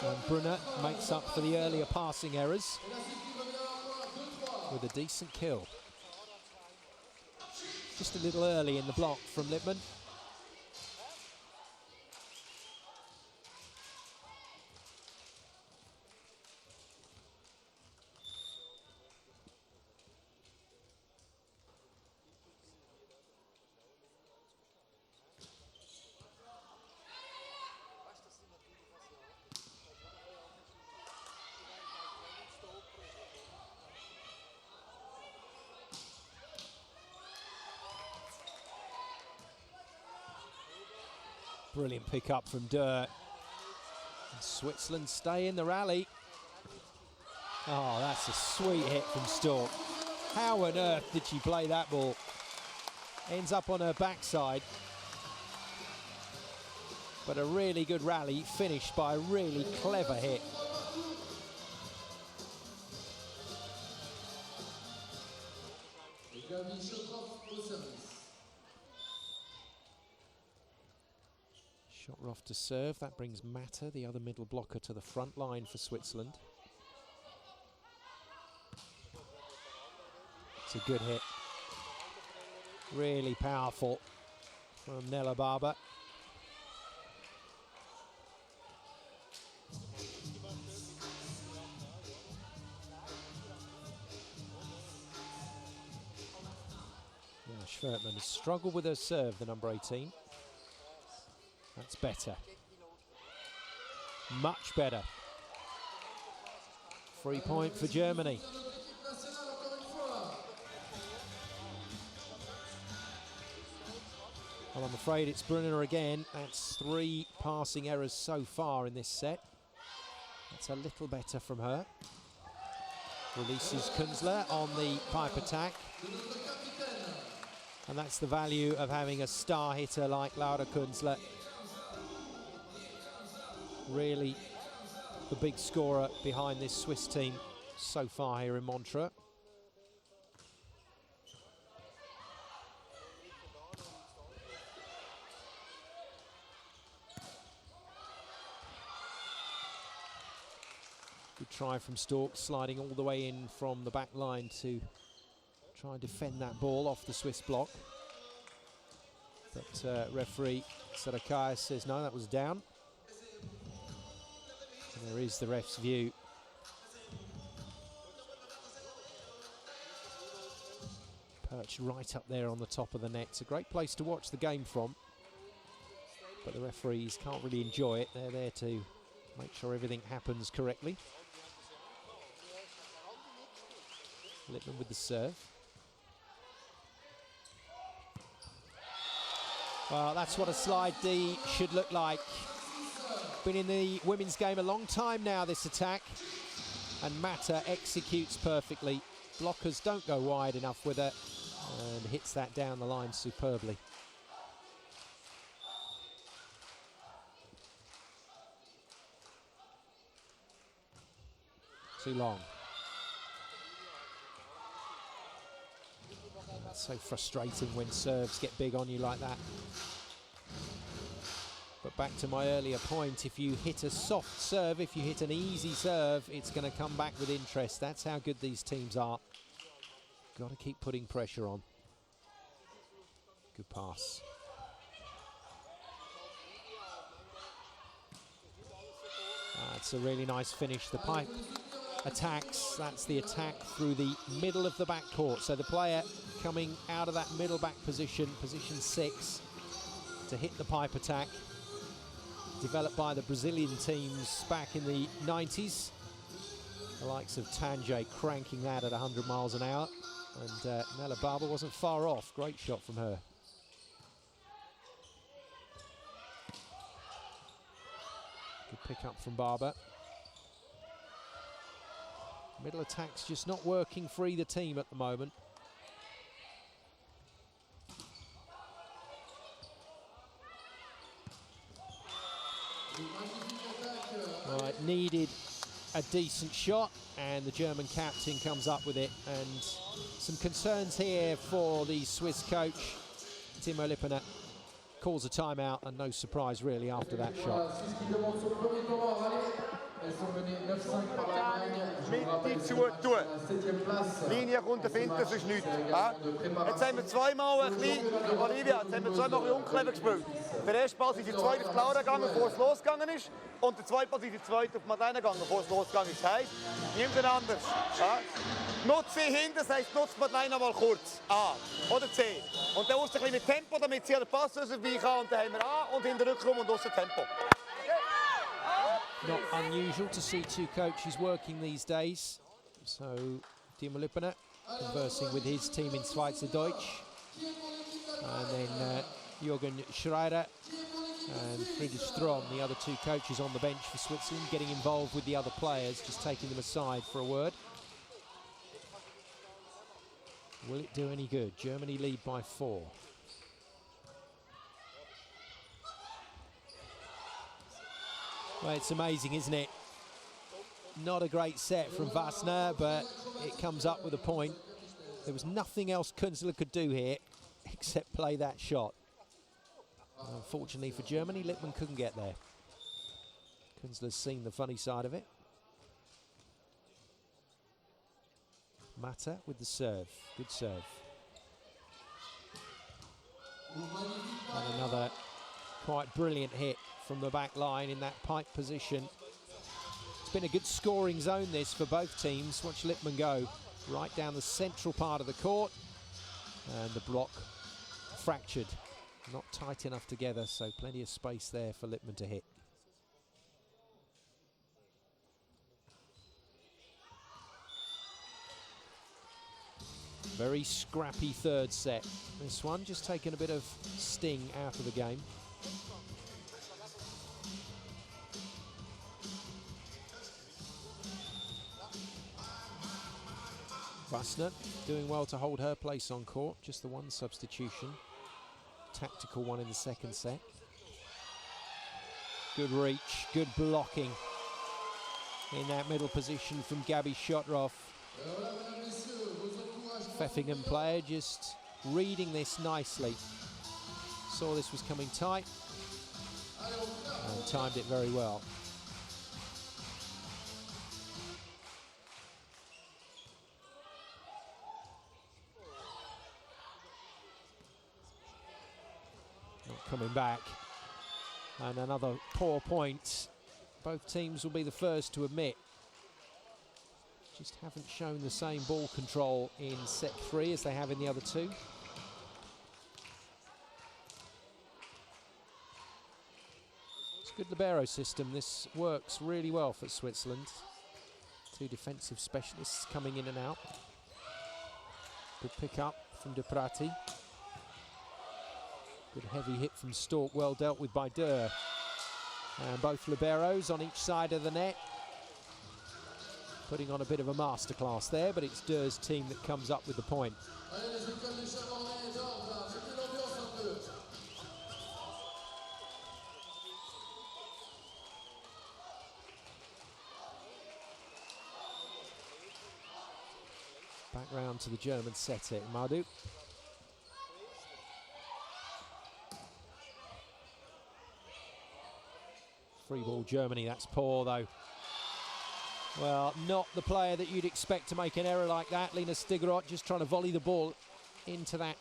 And Brunner makes up for the earlier passing errors with a decent kill. Just a little early in the block from Lippmann. Brilliant pick up from Durr. And Switzerland stay in the rally. Oh, that's a sweet hit from Stork. How on earth did she play that ball? Ends up on her backside. But a really good rally finished by a really clever hit. Shot off to serve. That brings Mata, the other middle blocker, to the front line for Switzerland. It's a good hit. Really powerful from Nella Barber. Yeah, Schwertman has struggled with her serve, the number 18. That's better. Much better. 3 point for Germany. Well, I'm afraid it's Brunner again. That's 3 passing errors so far in this set. That's a little better from her. Releases Kunzler on the pipe attack. And that's the value of having a star hitter like Laura Kunzler. Really the big scorer behind this Swiss team so far here in Montreux. Good try from Stork, sliding all the way in from the back line to try and defend that ball off the Swiss block. But referee Sarakais says no, that was down. And there is the ref's view. Perched right up there on the top of the net. It's a great place to watch the game from. But the referees can't really enjoy it. They're there to make sure everything happens correctly. Lippmann with the serve. Well, that's what a slide D should look like. Been in the women's game a long time now, this attack. And Mata executes perfectly. Blockers don't go wide enough with it. And hits that down the line superbly. Too long. That's so frustrating when serves get big on you like that. But back to my earlier point, if you hit a soft serve, if you hit an easy serve, it's going to come back with interest. That's how good these teams are. Got to keep putting pressure on. Good pass. That's a really nice finish. The pipe attacks, that's the attack through the middle of the backcourt. So the player coming out of that middle back position, position 6, to hit the pipe attack. Developed by the Brazilian teams back in the 90s. The likes of Tanjay cranking that at 100 miles an hour. And Nella Barber wasn't far off. Great shot from her. Good pick up from Barber. Middle attack's just not working for either team at the moment. Right, needed a decent shot, and the German captain comes up with it. And some concerns here for the Swiss coach, Timo Lippener. calls a timeout, and no surprise really after that shot. Mitte zu tun. Linie runter finden, das ist nichts. Ja? Jetzt haben wir zweimal ein bisschen, Olivia, jetzt haben wir zweimal ein bisschen unclever gespielt. Der erste Ball ist die zweite auf Laura gegangen, bevor es losgegangen ist. Und der zweite Ball ist die zweite auf Madeleine gegangen, bevor es losgegangen ist. Das heisst, niemand anders. Ja? Nutzt sie hinten, das heisst, nutzt Madeleine mal kurz. A oder C. Und dann musst du ein bisschen mit Tempo, damit sie an den Pass vorbei kann. Und dann haben wir A und hinten Rückraum und aussen Tempo. Not unusual to see two coaches working these days. So, Timo Lippanen conversing with his team in Schweizerdeutsch. And then Jürgen Schreider and Friedrich Strom, the other two coaches on the bench for Switzerland, getting involved with the other players, just taking them aside for a word. Will it do any good? Germany lead by 4. Well, it's amazing, isn't it? Not a great set from Wassner, but it comes up with a point. There was nothing else Künzler could do here except play that shot. Unfortunately for Germany, Lippmann couldn't get there. Künzler's seen the funny side of it. Mata with the serve. Good serve. And another quite brilliant hit from the back line in that pipe position. It's been a good scoring zone this for both teams. Watch Lippmann go right down the central part of the court. And the block fractured. Not tight enough together, so plenty of space there for Lippmann to hit. Very scrappy third set. This one just taking a bit of sting out of the game. Wassner doing well to hold her place on court. Just the one substitution. Tactical one in the second set. Good reach, good blocking in that middle position from Gabi Shotrov. Pfeffingen player just reading this nicely. Saw this was coming tight and timed it very well. Not coming back. And another poor point. Both teams will be the first to admit. Just haven't shown the same ball control in set 3 as they have in the other two. It's a good libero system. This works really well for Switzerland. Two defensive specialists coming in and out. Good pick up from De Prati. Good heavy hit from Stork, well dealt with by Durr. And both liberos on each side of the net. Putting on a bit of a masterclass there, but it's Durr's team that comes up with the point. Back round to the German setter, Madu. Free ball Germany, that's poor though. Well, not the player that you'd expect to make an error like that. Lena Stigerot just trying to volley the ball into that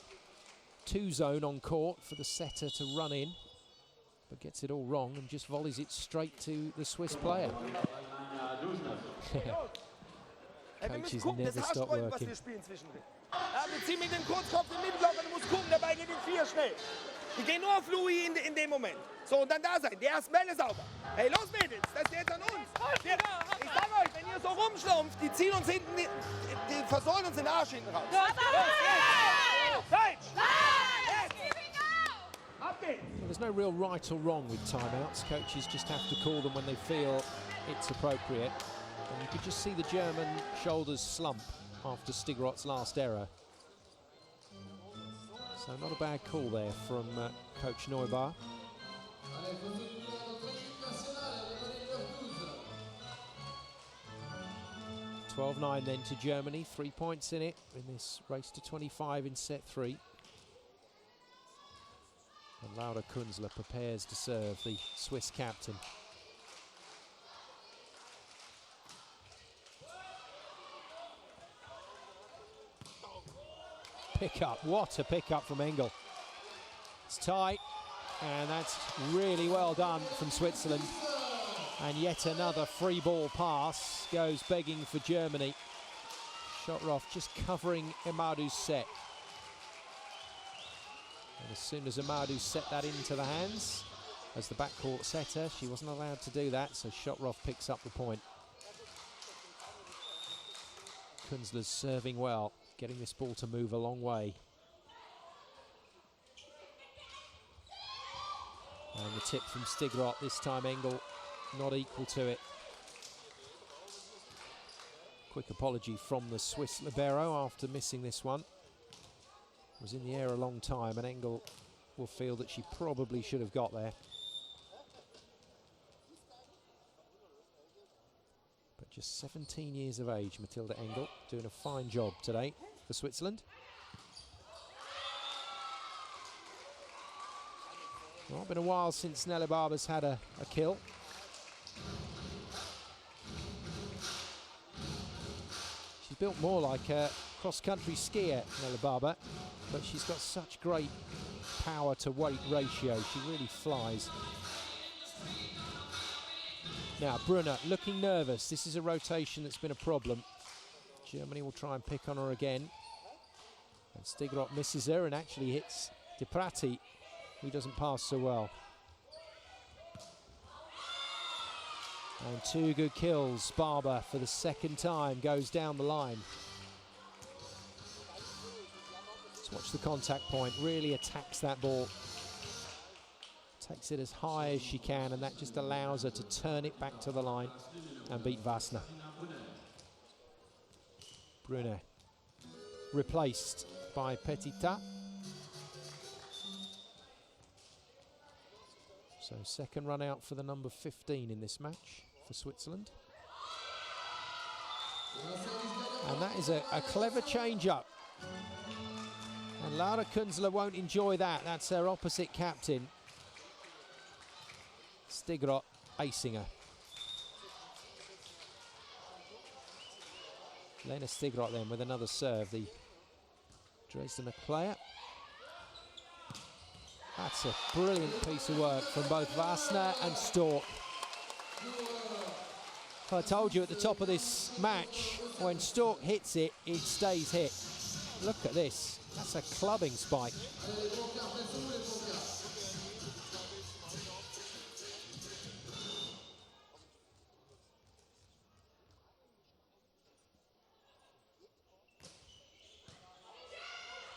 2 zone on court for the setter to run in, but gets it all wrong and just volleys it straight to the Swiss player. Coaches never stop working. Wir ziehen mit dem Kurzkopf im Mittelblock und du musst gucken, der Ball geht in 4 schnell. Die gehen nur auf Louis in dem Moment. So, und dann da sein. Der erste Bälle sauber. Hey, los Mädels, das ist jetzt an uns. Ich sag euch, wenn ihr so rumschlumpft, die ziehen uns hinten, die versohlen uns den Arsch hinten raus. Well, there's no real right or wrong with timeouts. Coaches just have to call them when they feel it's appropriate. And you could just see the German shoulders slump after Stigerot's last error. So not a bad call there from Coach Neubar. (12-9) then to Germany, 3 points in it in this race to 25 in set 3. And Laura Kunzler prepares to serve, the Swiss captain. Pick up, what a pick up from Engel. It's tight, and that's really well done from Switzerland. And yet another free ball pass goes begging for Germany. Shotroff just covering Imadu's set. And as soon as Imadou set that into the hands, as the backcourt setter, she wasn't allowed to do that, so Shotroff picks up the point. Kunzler's serving well, getting this ball to move a long way. And the tip from Stigrot, this time Engel not equal to it. Quick apology from the Swiss libero after missing this one. Was in the air a long time, and Engel will feel that she probably should have got there. But just 17 years of age, Matilda Engel, doing a fine job today for Switzerland. Well, it's been a while since Nelly Barber's had a kill. She's built more like a cross-country skier, Nelly Barber, but she's got such great power to weight ratio. She really flies. Now Brunner looking nervous. This is a rotation that's been a problem. Germany will try and pick on her again. And Stigrot misses her and actually hits De Prati, who doesn't pass so well. And two good kills. Barber, for the second time, goes down the line. Let's watch the contact point. Really attacks that ball. Takes it as high as she can, and that just allows her to turn it back to the line and beat Wassner. Brunner replaced by Petita. So second run out for the number 15 in this match for Switzerland. And that is a clever change-up. And Laura Kunzler won't enjoy that. That's her opposite captain. Stigrot acing her. Lena Stigrot then with another serve, the Dresdner player. That's a brilliant piece of work from both Wassner and Stork. I told you at the top of this match, when Stork hits it, it stays hit. Look at this. That's a clubbing spike.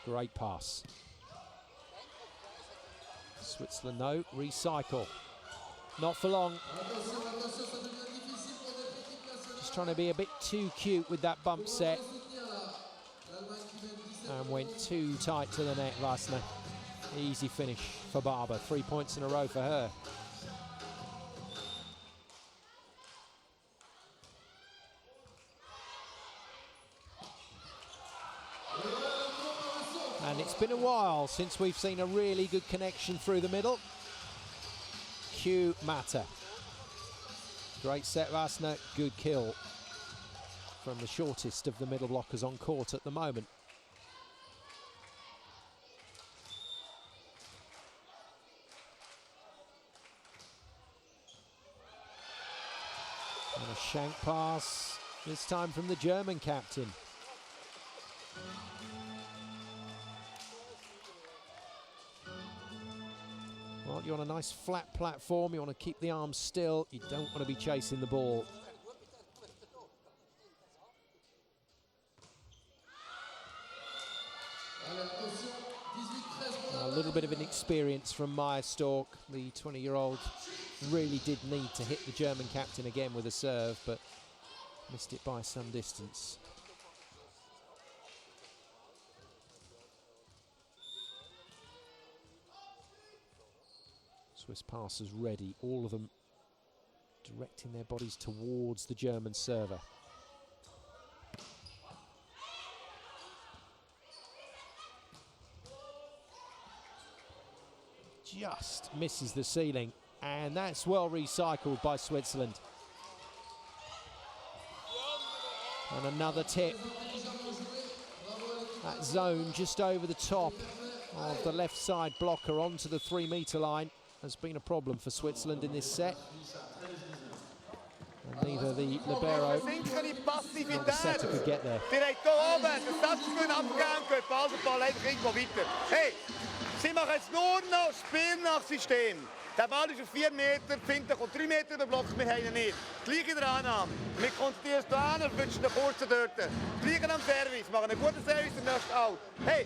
Great pass. Switzerland, no, recycle. Not for long. Just trying to be a bit too cute with that bump set. And went too tight to the net, Wassner. Easy finish for Barber. 3 points in a row for her. And it's been a while since we've seen a really good connection through the middle. Q Mata. Great set, Wassner. Good kill from the shortest of the middle blockers on court at the moment. And a shank pass, this time from the German captain. Well, you're on a nice flat platform, you want to keep the arms still, you don't want to be chasing the ball. A little bit of an experience from Maya Stork. The 20-year-old really did need to hit the German captain again with a serve, but missed it by some distance. Swiss passers ready, all of them directing their bodies towards the German server. just misses the ceiling, and that's well recycled by Switzerland. And another tip. That zone just over the top of the left side blocker onto the 3-meter line has been a problem for Switzerland in this set. And neither the libero nor the setter could get there. Direkt da oben, das Satzspiel abgegeben, geht Ball einfach irgendwo weiter. Hey, sie machen jetzt nur noch Spiel nach System. Der Ball ist auf 4 Meter, Finte kommt 3 Meter, der Block, wir haben ihn nicht. Gleich in der Annahme. Wir konzentrieren uns da an, wünschen einen kurzen dort. Gleich am Service, machen einen guten Service im nächsten Out. Hey,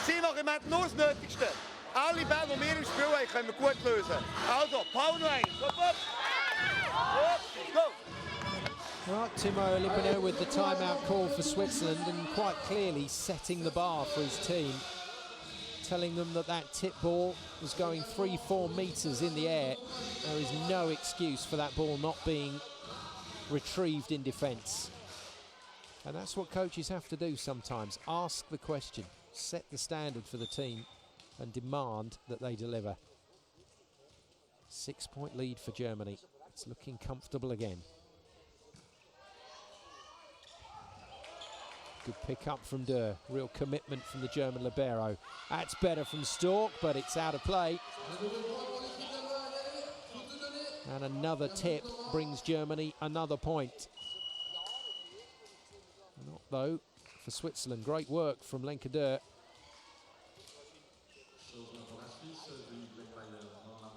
sie machen im Moment nur das Nötigste. Alle Bälle, die wir im Spiel haben, können wir gut lösen. Also, Paul noch eins. Go! Well, Timo Lippiner with the timeout call for Switzerland, and quite clearly setting the bar for his team, telling them that that tip ball was going 3-4 meters in the air. There is no excuse for that ball not being retrieved in defence. And that's what coaches have to do sometimes. Ask the question, set the standard for the team, and demand that they deliver. 6-point lead for Germany. It's looking comfortable again. Good pick up from Durr. Real commitment from the German libero. That's better from Stork, but it's out of play. And another tip brings Germany another point. Not though for Switzerland. Great work from Lenka Durr.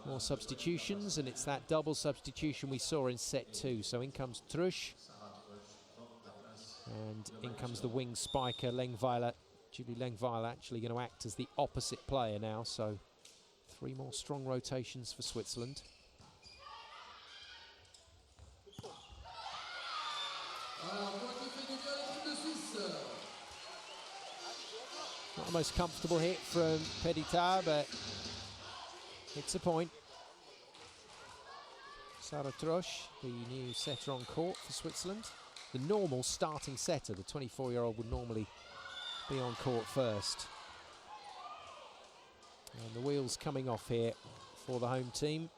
More substitutions, and it's that double substitution we saw in set 2. So in comes Trusch, and in comes the wing spiker Lengweiler. Julie Lengweiler actually going to act as the opposite player now. So 3 more strong rotations for Switzerland. Not the most comfortable hit from Petitar, but it's a point. Sarah Trosch, the new setter on court for Switzerland. The normal starting setter, the 24-year-old would normally be on court first. And the wheels coming off here for the home team.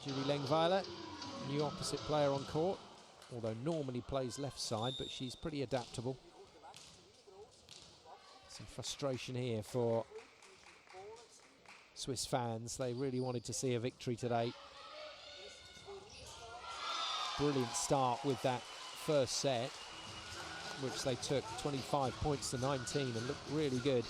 Julie Lengweiler, new opposite player on court, although normally plays left side, but she's pretty adaptable. Some frustration here for Swiss fans. They really wanted to see a victory today. Brilliant start with that first set, which they took 25 points to 19 and looked really good.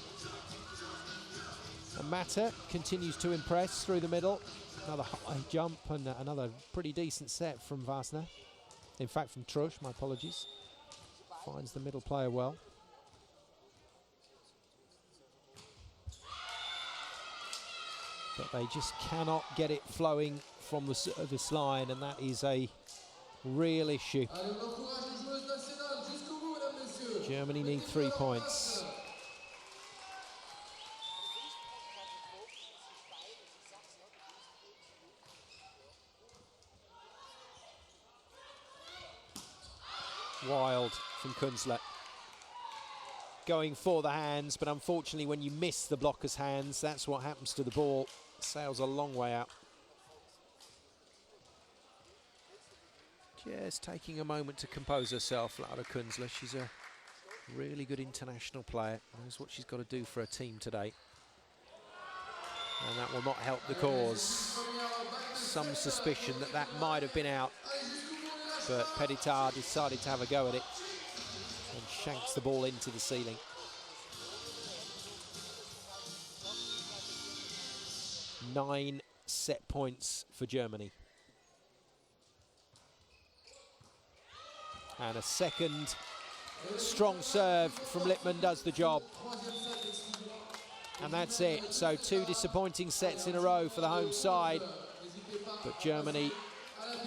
And Mata continues to impress through the middle. Another high jump and another pretty decent set from Wasner. In fact, from Trusch, my apologies. Finds the middle player well. But they just cannot get it flowing from the service line, and that is a real issue. Germany need 3 points. Wild from Kunzler. Going for the hands, but unfortunately when you miss the blocker's hands, that's what happens to the ball. Sails a long way out. Just taking a moment to compose herself, Lara Kunzler. She's a really good international player. Knows what she's got to do for her team today. And that will not help the cause. Some suspicion that that might have been out, but Petitar decided to have a go at it and shanks the ball into the ceiling. Nine set points for Germany. And a second strong serve from Lippmann does the job. And that's it. So 2 disappointing sets in a row for the home side. But Germany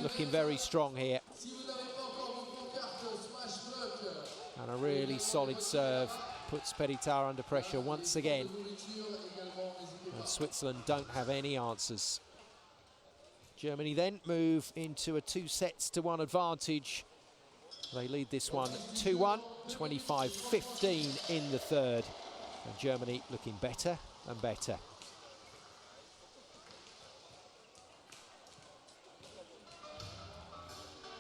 looking very strong here. And a really solid serve puts Petitar under pressure once again. And Switzerland don't have any answers. Germany then move into a 2-1 advantage. They lead this one 2-1, 25-15 in the third. And Germany looking better and better.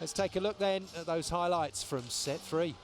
Let's take a look then at those highlights from set 3.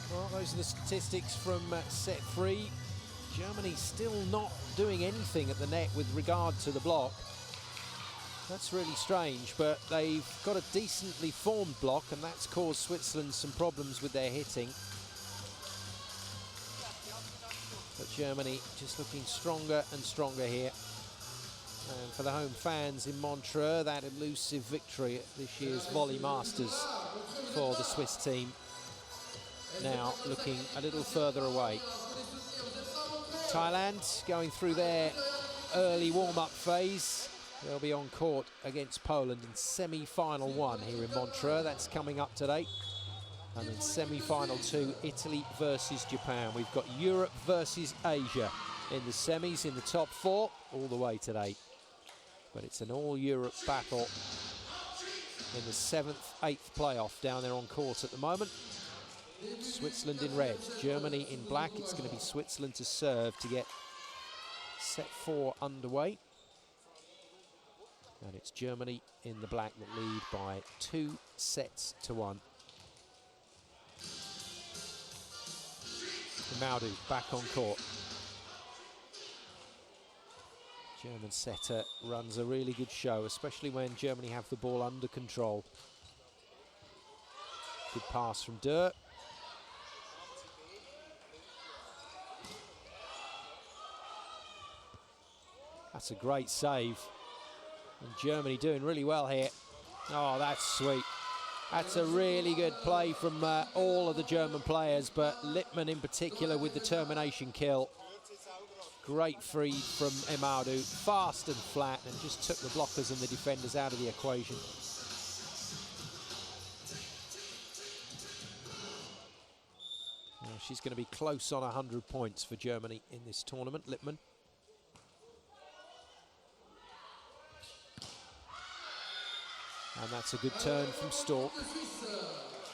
Well, those are the statistics from set 3. Germany still not doing anything at the net with regard to the block. That's really strange, but they've got a decently formed block, and that's caused Switzerland some problems with their hitting. But Germany just looking stronger and stronger here. And for the home fans in Montreux, that elusive victory at this year's Volley Masters for the Swiss team now looking a little further away. Thailand going through their early warm-up phase. They'll be on court against Poland in semi-final 1 here in Montreux. That's coming up today. And then semi-final 2, Italy versus Japan. We've got Europe versus Asia in the semis, in the top 4, all the way today. But it's an all-Europe battle in the 7th, 8th playoff down there on court at the moment. Switzerland in red, Germany in black. It's going to be Switzerland to serve to get set 4 underway. And it's Germany in the black that lead by 2-1. Maudu back on court. German setter runs a really good show, especially when Germany have the ball under control. Good pass from Durr. That's a great save. And Germany doing really well here. Oh, that's sweet. That's a really good play from all of the German players, but Lippmann in particular with the termination kill. Great feed from Maudu, fast and flat, and just took the blockers and the defenders out of the equation. Now she's going to be close on 100 points for Germany in this tournament, Lippmann. And that's a good turn from Stork.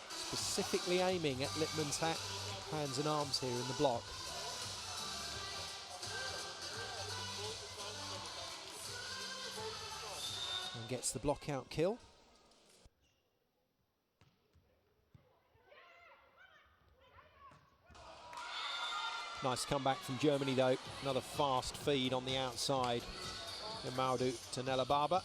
Specifically aiming at Lippmann's hands and arms here in the block. And gets the block out kill. Nice comeback from Germany though. Another fast feed on the outside. Maudu to Nella Barber.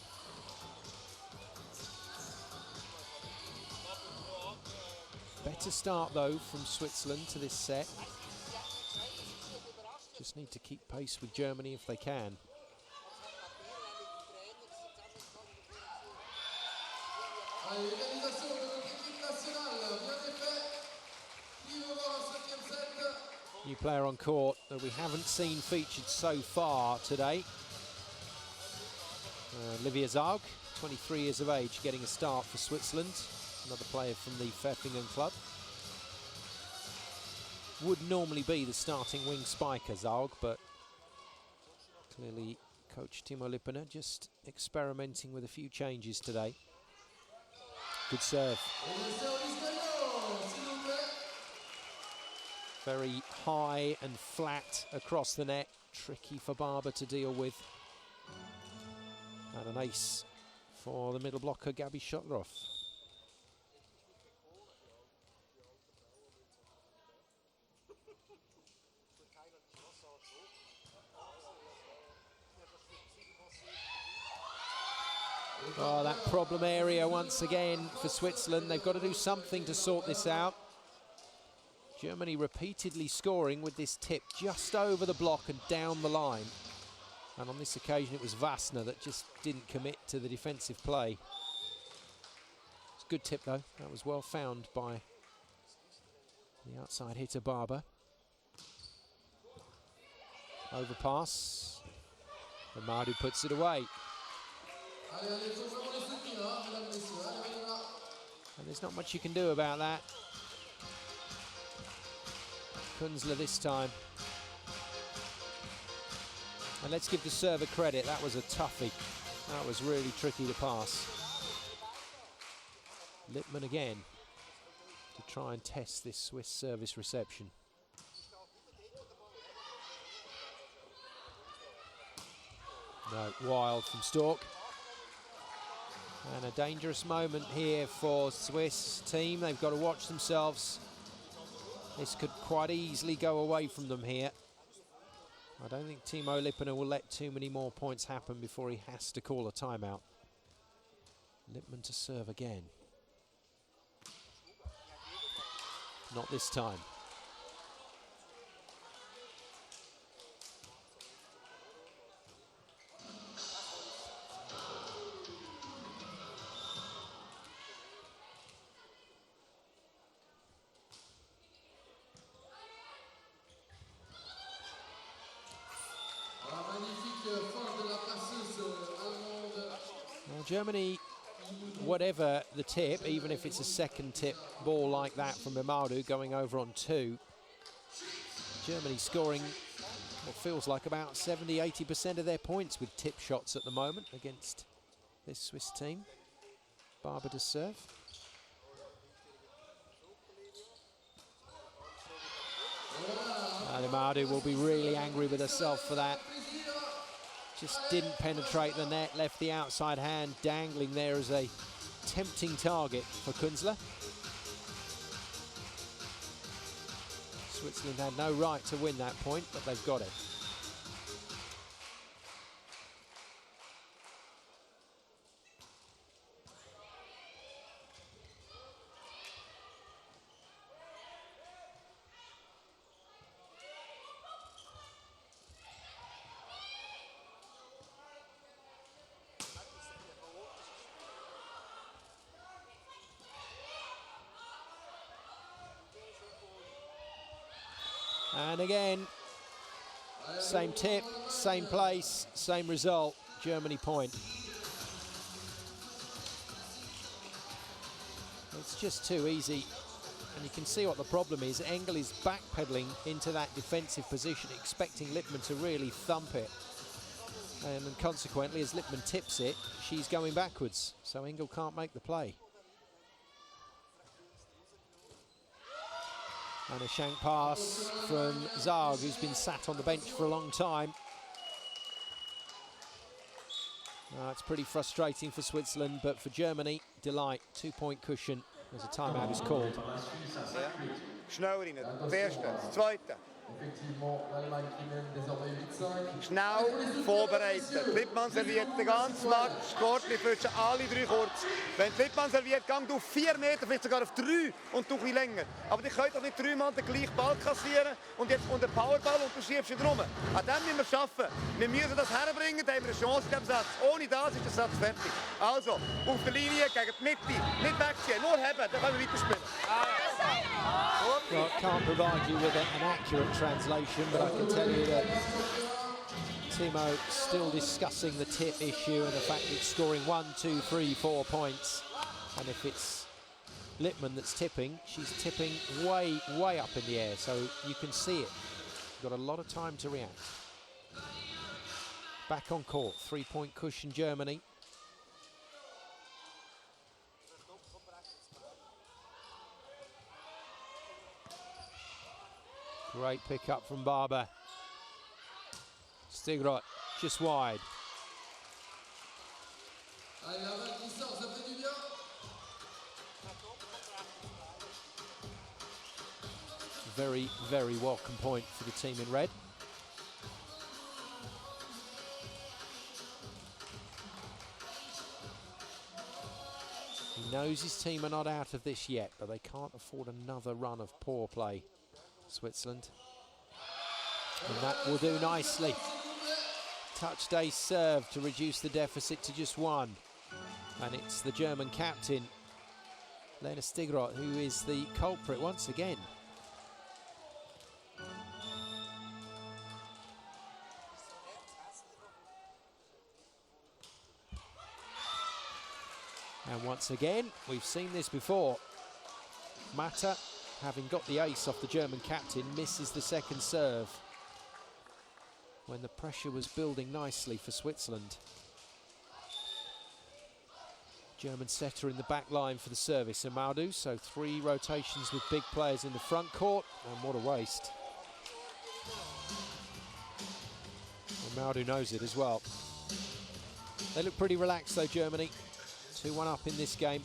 Better start though from Switzerland to this set. Just need to keep pace with Germany if they can. New player on court that we haven't seen featured so far today. Olivia Zaug, 23 years of age, getting a start for Switzerland. Another player from the Pfeffingen club. Would normally be the starting wing spiker, Zaug, but clearly coach Timo Lippener just experimenting with a few changes today. Good serve. Very high and flat across the net, tricky for Barber to deal with. And an ace for the middle blocker, Gabi Shotrov. Oh, that problem area once again for Switzerland. They've got to do something to sort this out. Germany repeatedly scoring with this tip just over the block and down the line. And on this occasion, it was Vassner that just didn't commit to the defensive play. It's a good tip, though. That was well found by the outside hitter, Barber. Overpass. And Madu puts it away. And there's not much you can do about that. Kunzler this time. And let's give the server credit, that was a toughie. That was really tricky to pass. Lippmann again to try and test this Swiss service reception. No, wild from Stork. And a dangerous moment here for Swiss team. They've got to watch themselves. This could quite easily go away from them here. I don't think Timo Lippmann will let too many more points happen before he has to call a timeout. Lippmann to serve again. Not this time. Well, Germany, whatever the tip, even if it's a second tip ball like that from Imadu going over on 2, Germany scoring what feels like about 70–80% of their points with tip shots at the moment against this Swiss team. Barber to serve. And Imadu will be really angry with herself for that. Just didn't penetrate the net, left the outside hand dangling there as a tempting target for Kunzler. Switzerland had no right to win that point, but they've got it. And again, same tip, same place, same result, Germany point. It's just too easy. And you can see what the problem is. Engel is backpedaling into that defensive position, expecting Lippmann to really thump it. And consequently, as Lippmann tips it, she's going backwards. So Engel can't make the play. And a shank pass from Zaug, who's been sat on the bench for a long time. It's pretty frustrating for Switzerland, but for Germany, delight. 2-point cushion as a timeout is called. Ja. Schnell rein. Das erste, das zweite. Schnell vorbereiten. Lippmann serviert den ganzen Match. Sportlich führst alle 3 kurz. Wenn Lippmann serviert, gang du 4 Meter, vielleicht sogar auf 3 und du ein bisschen länger. Aber die können doch nicht 3 Mal den gleichen Ball kassieren und jetzt unter Powerball und du schiebst ihn rum. An dem müssen wir arbeiten. Wir müssen das herbringen, dann haben wir eine Chance in diesem Satz. Ohne das ist der Satz fertig. Also, auf der Linie gegen die Mitte. Nicht wegziehen, nur haben, dann können wir weiterspielen. Well, can't provide you with an accurate translation, but I can tell you that Timo still discussing the tip issue and the fact it's scoring 1, 2, 3, 4 points. And if it's Lippmann that's tipping, she's tipping way, way up in the air, so you can see it. Got a lot of time to react. Back on court, 3-point cushion Germany. Great pick up from Barber. Stigrot just wide. Very, very welcome point for the team in red. He knows his team are not out of this yet, but they can't afford another run of poor play, Switzerland. And that will do nicely. Touch day serve to reduce the deficit to just one. And it's the German captain, Lena Stigrot, who is the culprit once again. And once again, we've seen this before. Mata, having got the ace off the German captain, misses the second serve when the pressure was building nicely for Switzerland. German setter in the back line for the service, Amadou. So 3 rotations with big players in the front court, and what a waste. Amadou knows it as well. They look pretty relaxed though, Germany. 2-1 up in this game.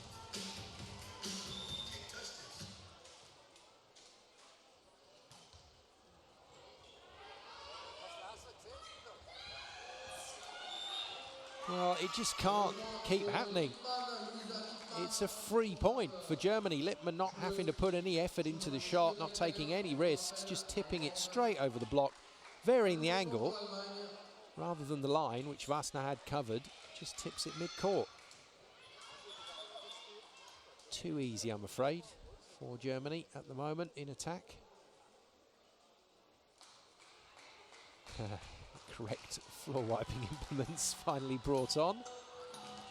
Well, it just can't keep happening. It's a free point for Germany. Lippmann not having to put any effort into the shot, not taking any risks, just tipping it straight over the block, varying the angle, rather than the line, which Vasna had covered, just tips it mid-court. Too easy, I'm afraid, for Germany at the moment in attack. Correct floor wiping implements finally brought on,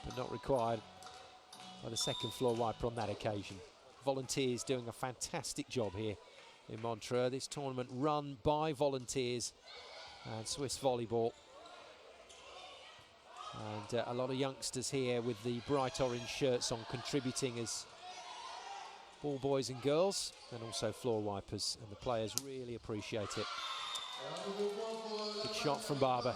but not required by the second floor wiper on that occasion. Volunteers doing a fantastic job here in Montreux. This tournament run by volunteers and Swiss volleyball. And a lot of youngsters here with the bright orange shirts on, contributing as ball boys and girls, and also floor wipers, and the players really appreciate it. Good shot from Barber.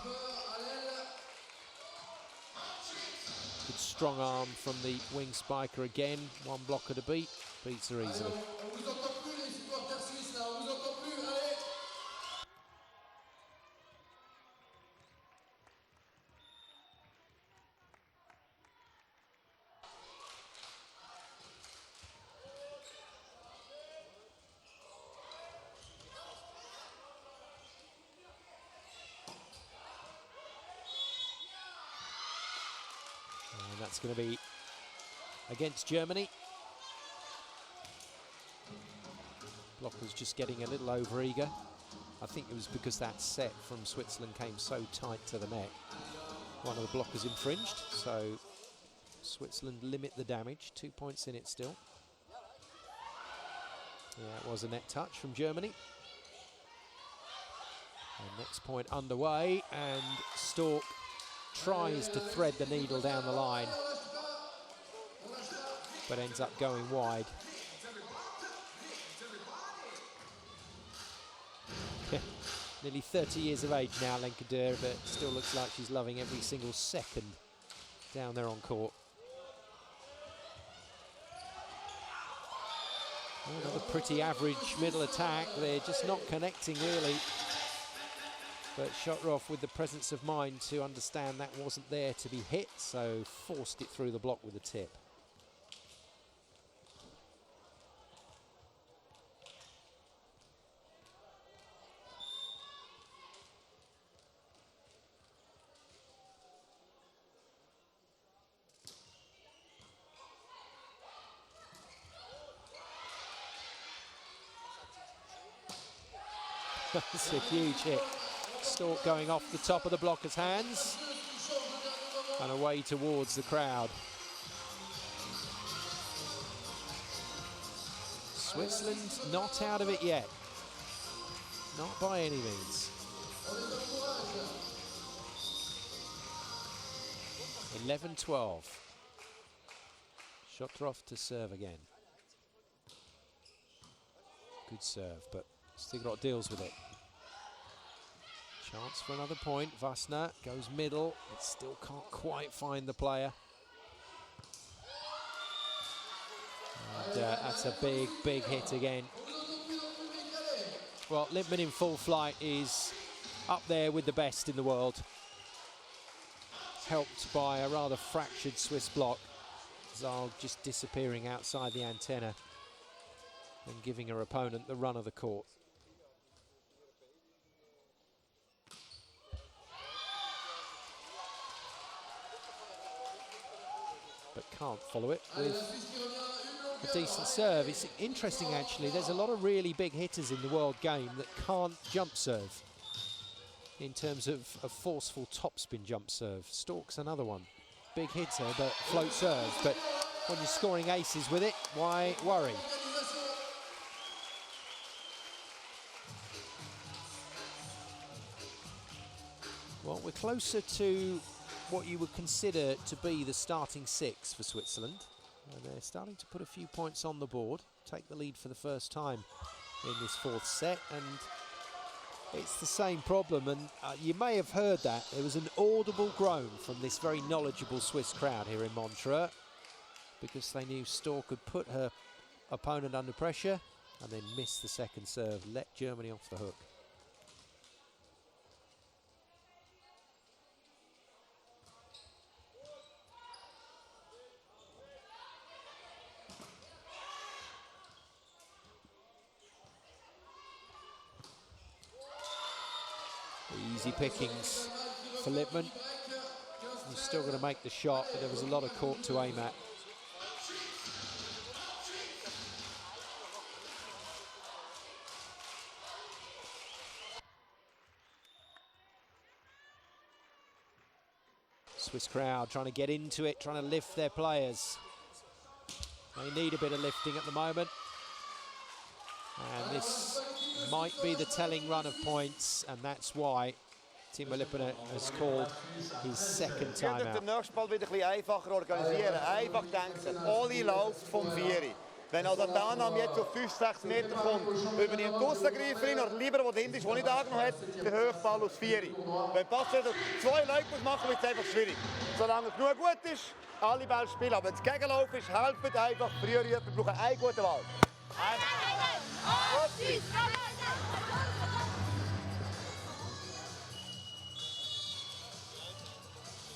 Good strong arm from the wing spiker again. One blocker to beat, beats her easily. And that's going to be against Germany. Blockers just getting a little over eager. I think it was because that set from Switzerland came so tight to the net. One of the blockers infringed, so Switzerland limit the damage. 2 points in it still. Yeah, it was a net touch from Germany. And next point underway, and Stork tries to thread the needle down the line, but ends up going wide. Nearly 30 years of age now, Lenkadur, but still looks like she's loving every single second down there on court. Another pretty average middle attack. They're just not connecting really. But Shotrov with the presence of mind to understand that wasn't there to be hit, so forced it through the block with a tip. That's a huge hit. Stork going off the top of the blocker's hands and away towards the crowd. Switzerland not out of it yet. Not by any means. 11-12. Shotrov to serve again. Good serve, but Stigrot deals with it. Chance for another point. Vassner goes middle, but still can't quite find the player. And that's a big, big hit again. Well, Lippmann in full flight is up there with the best in the world. Helped by a rather fractured Swiss block. Zahl just disappearing outside the antenna and giving her opponent the run of the court. But can't follow it with a decent serve. It's interesting, actually. There's a lot of really big hitters in the world game that can't jump serve in terms of a forceful topspin jump serve. Stork's another one. Big hitter, but float serve. But when you're scoring aces with it, why worry? Well, we're closer to what you would consider to be the starting six for Switzerland. And they're starting to put a few points on the board, take the lead for the first time in this fourth set, and it's the same problem. And you may have heard that. There was an audible groan from this very knowledgeable Swiss crowd here in Montreux, because they knew Stork could put her opponent under pressure and then miss the second serve, let Germany off the hook. Easy pickings for Lippmann. He's still going to make the shot, but there was a lot of court to aim at. Swiss crowd trying to get into it, trying to lift their players. They need a bit of lifting at the moment. And this might be the telling run of points, and that's why Timo Lippmann has called his second timeout. Den nächsten Ball wieder ein bisschen einfacher organisieren. Einfach denken. Oli läuft vom Vieri. Wenn also Danam jetzt auf 5-6 Meter kommt, über die Aussengreiferin oder lieber, der hinten ist, der nicht angenommen hat, der Höchstball aus Vieri. Wenn Pass also 2 Leute machen, wird es einfach schwierig. Solange es nur gut ist, alle Bälle spielen. Aber wenn es Gegenlauf ist, helfen einfach früher. Wir brauchen einen guten Ball.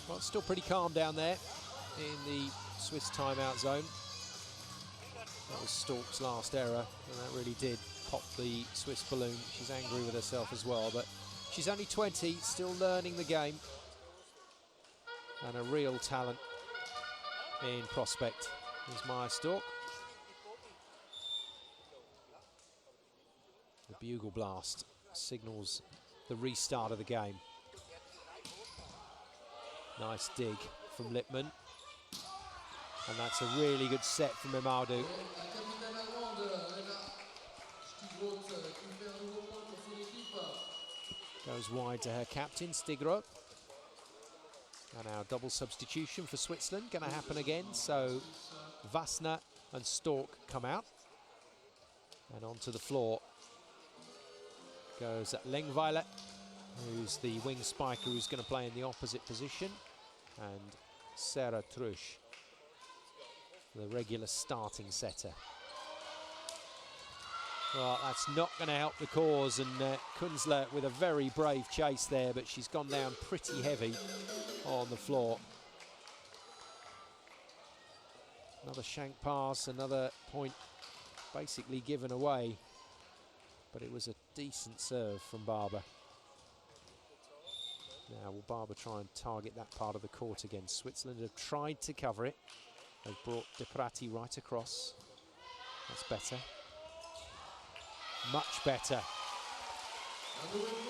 Well, it's still pretty calm down there in the Swiss timeout zone. That was Stork's last error, and that really did pop the Swiss balloon. She's angry with herself as well, but she's only 20, still learning the game, and a real talent in prospect. Here's Maya Stork. The bugle blast signals the restart of the game. Nice dig from Lippmann. And that's a really good set from Imadou. Goes wide to her captain, Stigro. And our double substitution for Switzerland going to happen again. So Vassner and Stork come out. And onto the floor goes Lengweiler, who's the wing spiker who's going to play in the opposite position. And Sarah Trusch, the regular starting setter. Well, that's not going to help the cause, and Kunzler with a very brave chase there, but she's gone down pretty heavy on the floor. Another shank pass, another point basically given away, but it was a decent serve from Barber. Now will Barber try and target that part of the court again? Switzerland have tried to cover it. They've brought De Prati right across. That's better. Much better.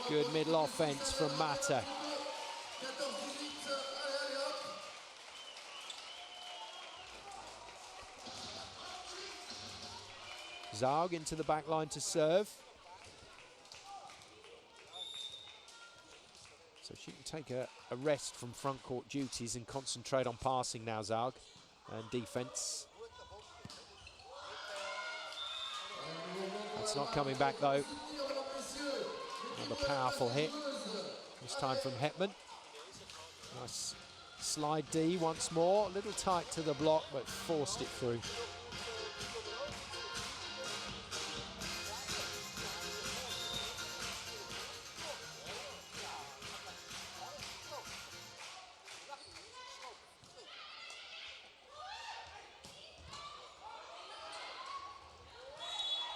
Good middle offense from Mata. Zaug into the back line to serve. So she can take a rest from front court duties and concentrate on passing now, Zaug, and defense. That's not coming back though. Another powerful hit. This time from Hetman. Nice slide D once more. A little tight to the block, but forced it through.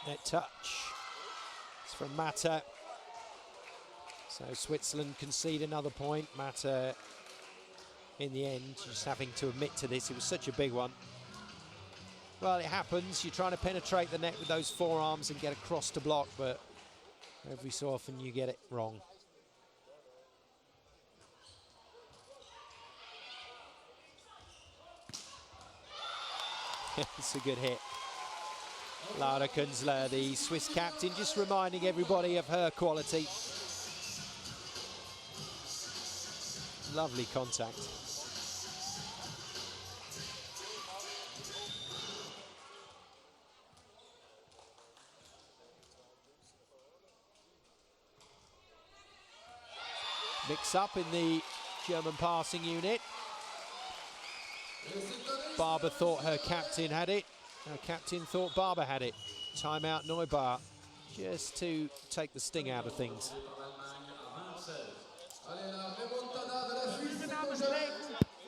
Net touch. It's from Mata. So Switzerland concede another point. Mata, in the end, just having to admit to this, it was such a big one. Well, it happens. You're trying to penetrate the net with those forearms and get across to block, but every so often you get it wrong. It's a good hit. Laura Künzler, the Swiss captain, just reminding everybody of her quality. Lovely contact. Mix up in the German passing unit. Barber thought her captain had it. Her captain thought Barber had it. Timeout Neubar, just to take the sting out of things.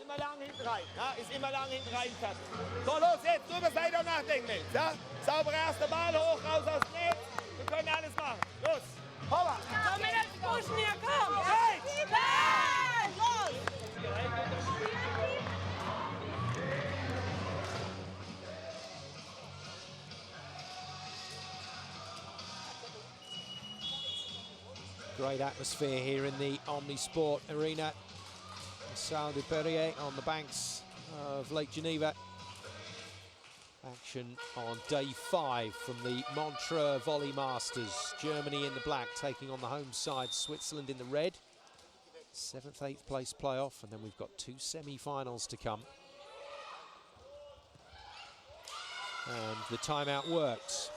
Immer lang hinten rein, ja? Ist immer lang hinten rein. So, los, jetzt drüber Seite und nachdenken nicht, ja? Sauberer erster Ball, hoch, raus aus dem Netz. Wir können alles machen. Los, Power. Komm mit dem Pushen hier, komm! Hey! Los! Great atmosphere here in the Omnisport Arena. Salle du Perrier on the banks of Lake Geneva. Action on day 5 from the Montreux Volley Masters. Germany in the black taking on the home side, Switzerland in the red. 7th, 8th place playoff, and then we've got 2 semi-finals to come. And the timeout works.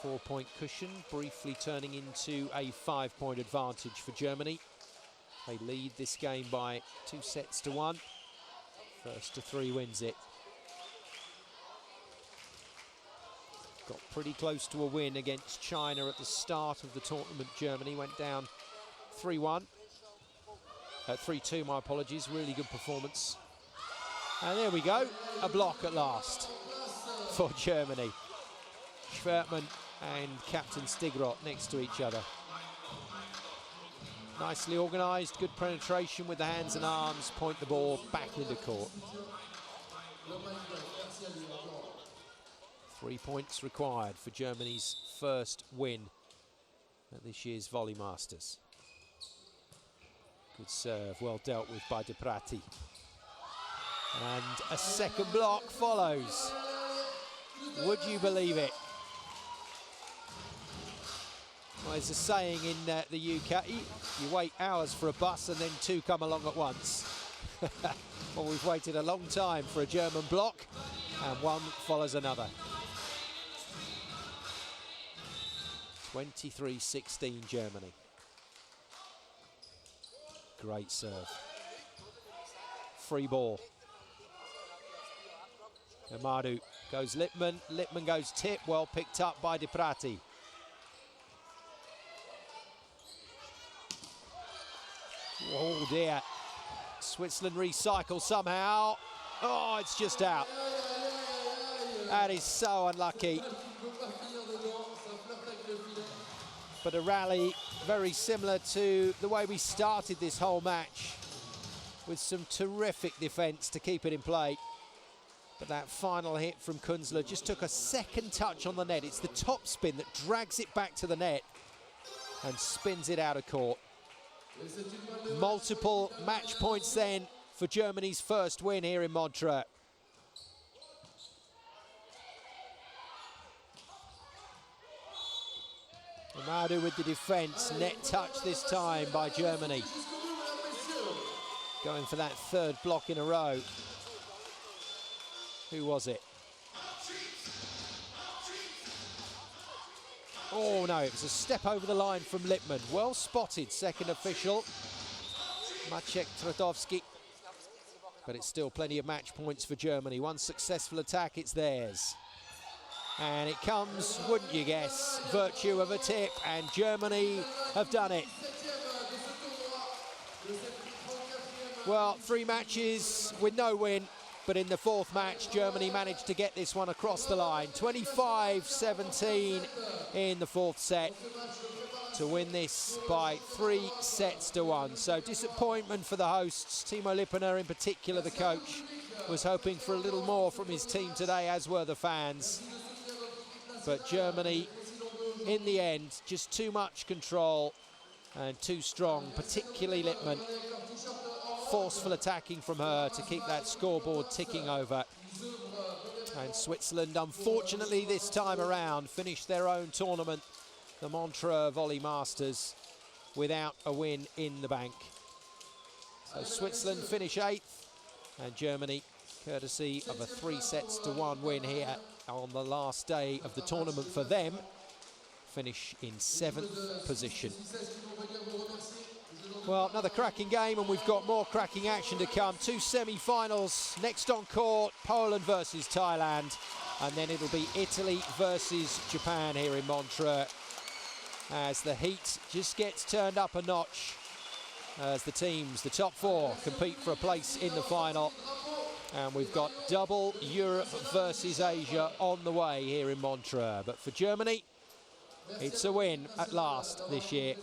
4-point cushion, briefly turning into a 5-point advantage for Germany. They lead this game by 2-1. First to 3 wins it. Got pretty close to a win against China at the start of the tournament. Germany went down 3-1. 3-2, my apologies. Really good performance. And there we go, a block at last for Germany. Schwertmann and Captain Stigrot next to each other. Nicely organised, good penetration with the hands and arms, point the ball back into court. 3 points required for Germany's first win at this year's Volley Masters. Good serve, well dealt with by De Prati. And a second block follows. Would you believe it? Well, there's a saying in the UK, you wait hours for a bus and then 2 come along at once. Well, we've waited a long time for a German block, and one follows another. 23-16 Germany. Great serve. Free ball. Amadou goes Lippmann. Lippmann goes tip, well picked up by De Prati. Oh dear. Switzerland recycle somehow. Oh, it's just out. That is so unlucky. But a rally very similar to the way we started this whole match, with some terrific defence to keep it in play. But that final hit from Künzler just took a second touch on the net. It's the top spin that drags it back to the net and spins it out of court. Multiple match points then for Germany's first win here in Montreux. Amadou with the defence, net touch this time by Germany. Going for that 3rd block in a row. Who was it? Oh no, it was a step over the line from Lippmann. Well spotted, second official. Maciek Tratowski. But it's still plenty of match points for Germany. One successful attack, it's theirs. And it comes, wouldn't you guess, virtue of a tip, and Germany have done it. Well, 3 matches with no win, but in the 4th match, Germany managed to get this one across the line. 25-17 in the 4th set to win this by 3-1. So disappointment for the hosts. Timo Lippener, in particular, the coach, was hoping for a little more from his team today, as were the fans. But Germany, in the end, just too much control and too strong, particularly Lippmann. Forceful attacking from her to keep that scoreboard ticking over. And Switzerland, unfortunately this time around, finished their own tournament, the Montreux Volley Masters, without a win in the bank. So Switzerland finish 8th, and Germany, courtesy of a 3-1 win here on the last day of the tournament for them, finish in 7th position. Well, another cracking game, and we've got more cracking action to come. 2 semi-finals next on court, Poland versus Thailand, and then it'll be Italy versus Japan here in Montreux, as the heat just gets turned up a notch as the teams, the top 4, compete for a place in the final. And we've got double Europe versus Asia on the way here in Montreux. But for Germany, it's a win at last this year.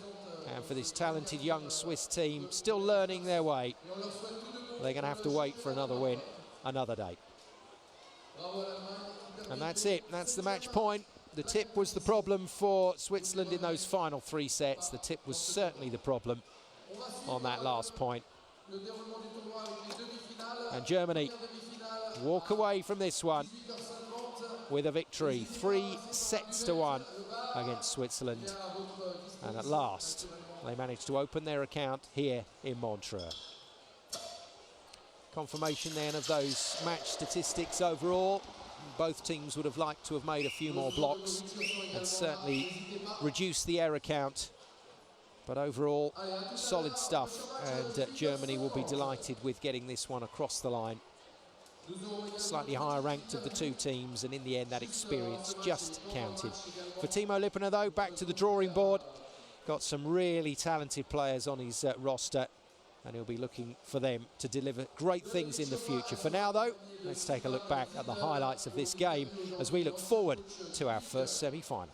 And for this talented young Swiss team, still learning their way, they're going to have to wait for another win another day. And that's it. That's the match point. The tip was the problem for Switzerland in those final 3 sets. The tip was certainly the problem on that last point. And Germany walk away from this one with a victory, 3-1 against Switzerland. And at last, they managed to open their account here in Montreux. Confirmation then of those match statistics overall. Both teams would have liked to have made a few more blocks and certainly reduced the error count. But overall, solid stuff, and Germany will be delighted with getting this one across the line. Slightly higher ranked of the 2 teams, and in the end that experience just counted. For Timo Lippener though, back to the drawing board. Got some really talented players on his roster, and he'll be looking for them to deliver great things in the future. For now though, let's take a look back at the highlights of this game as we look forward to our first semi-final.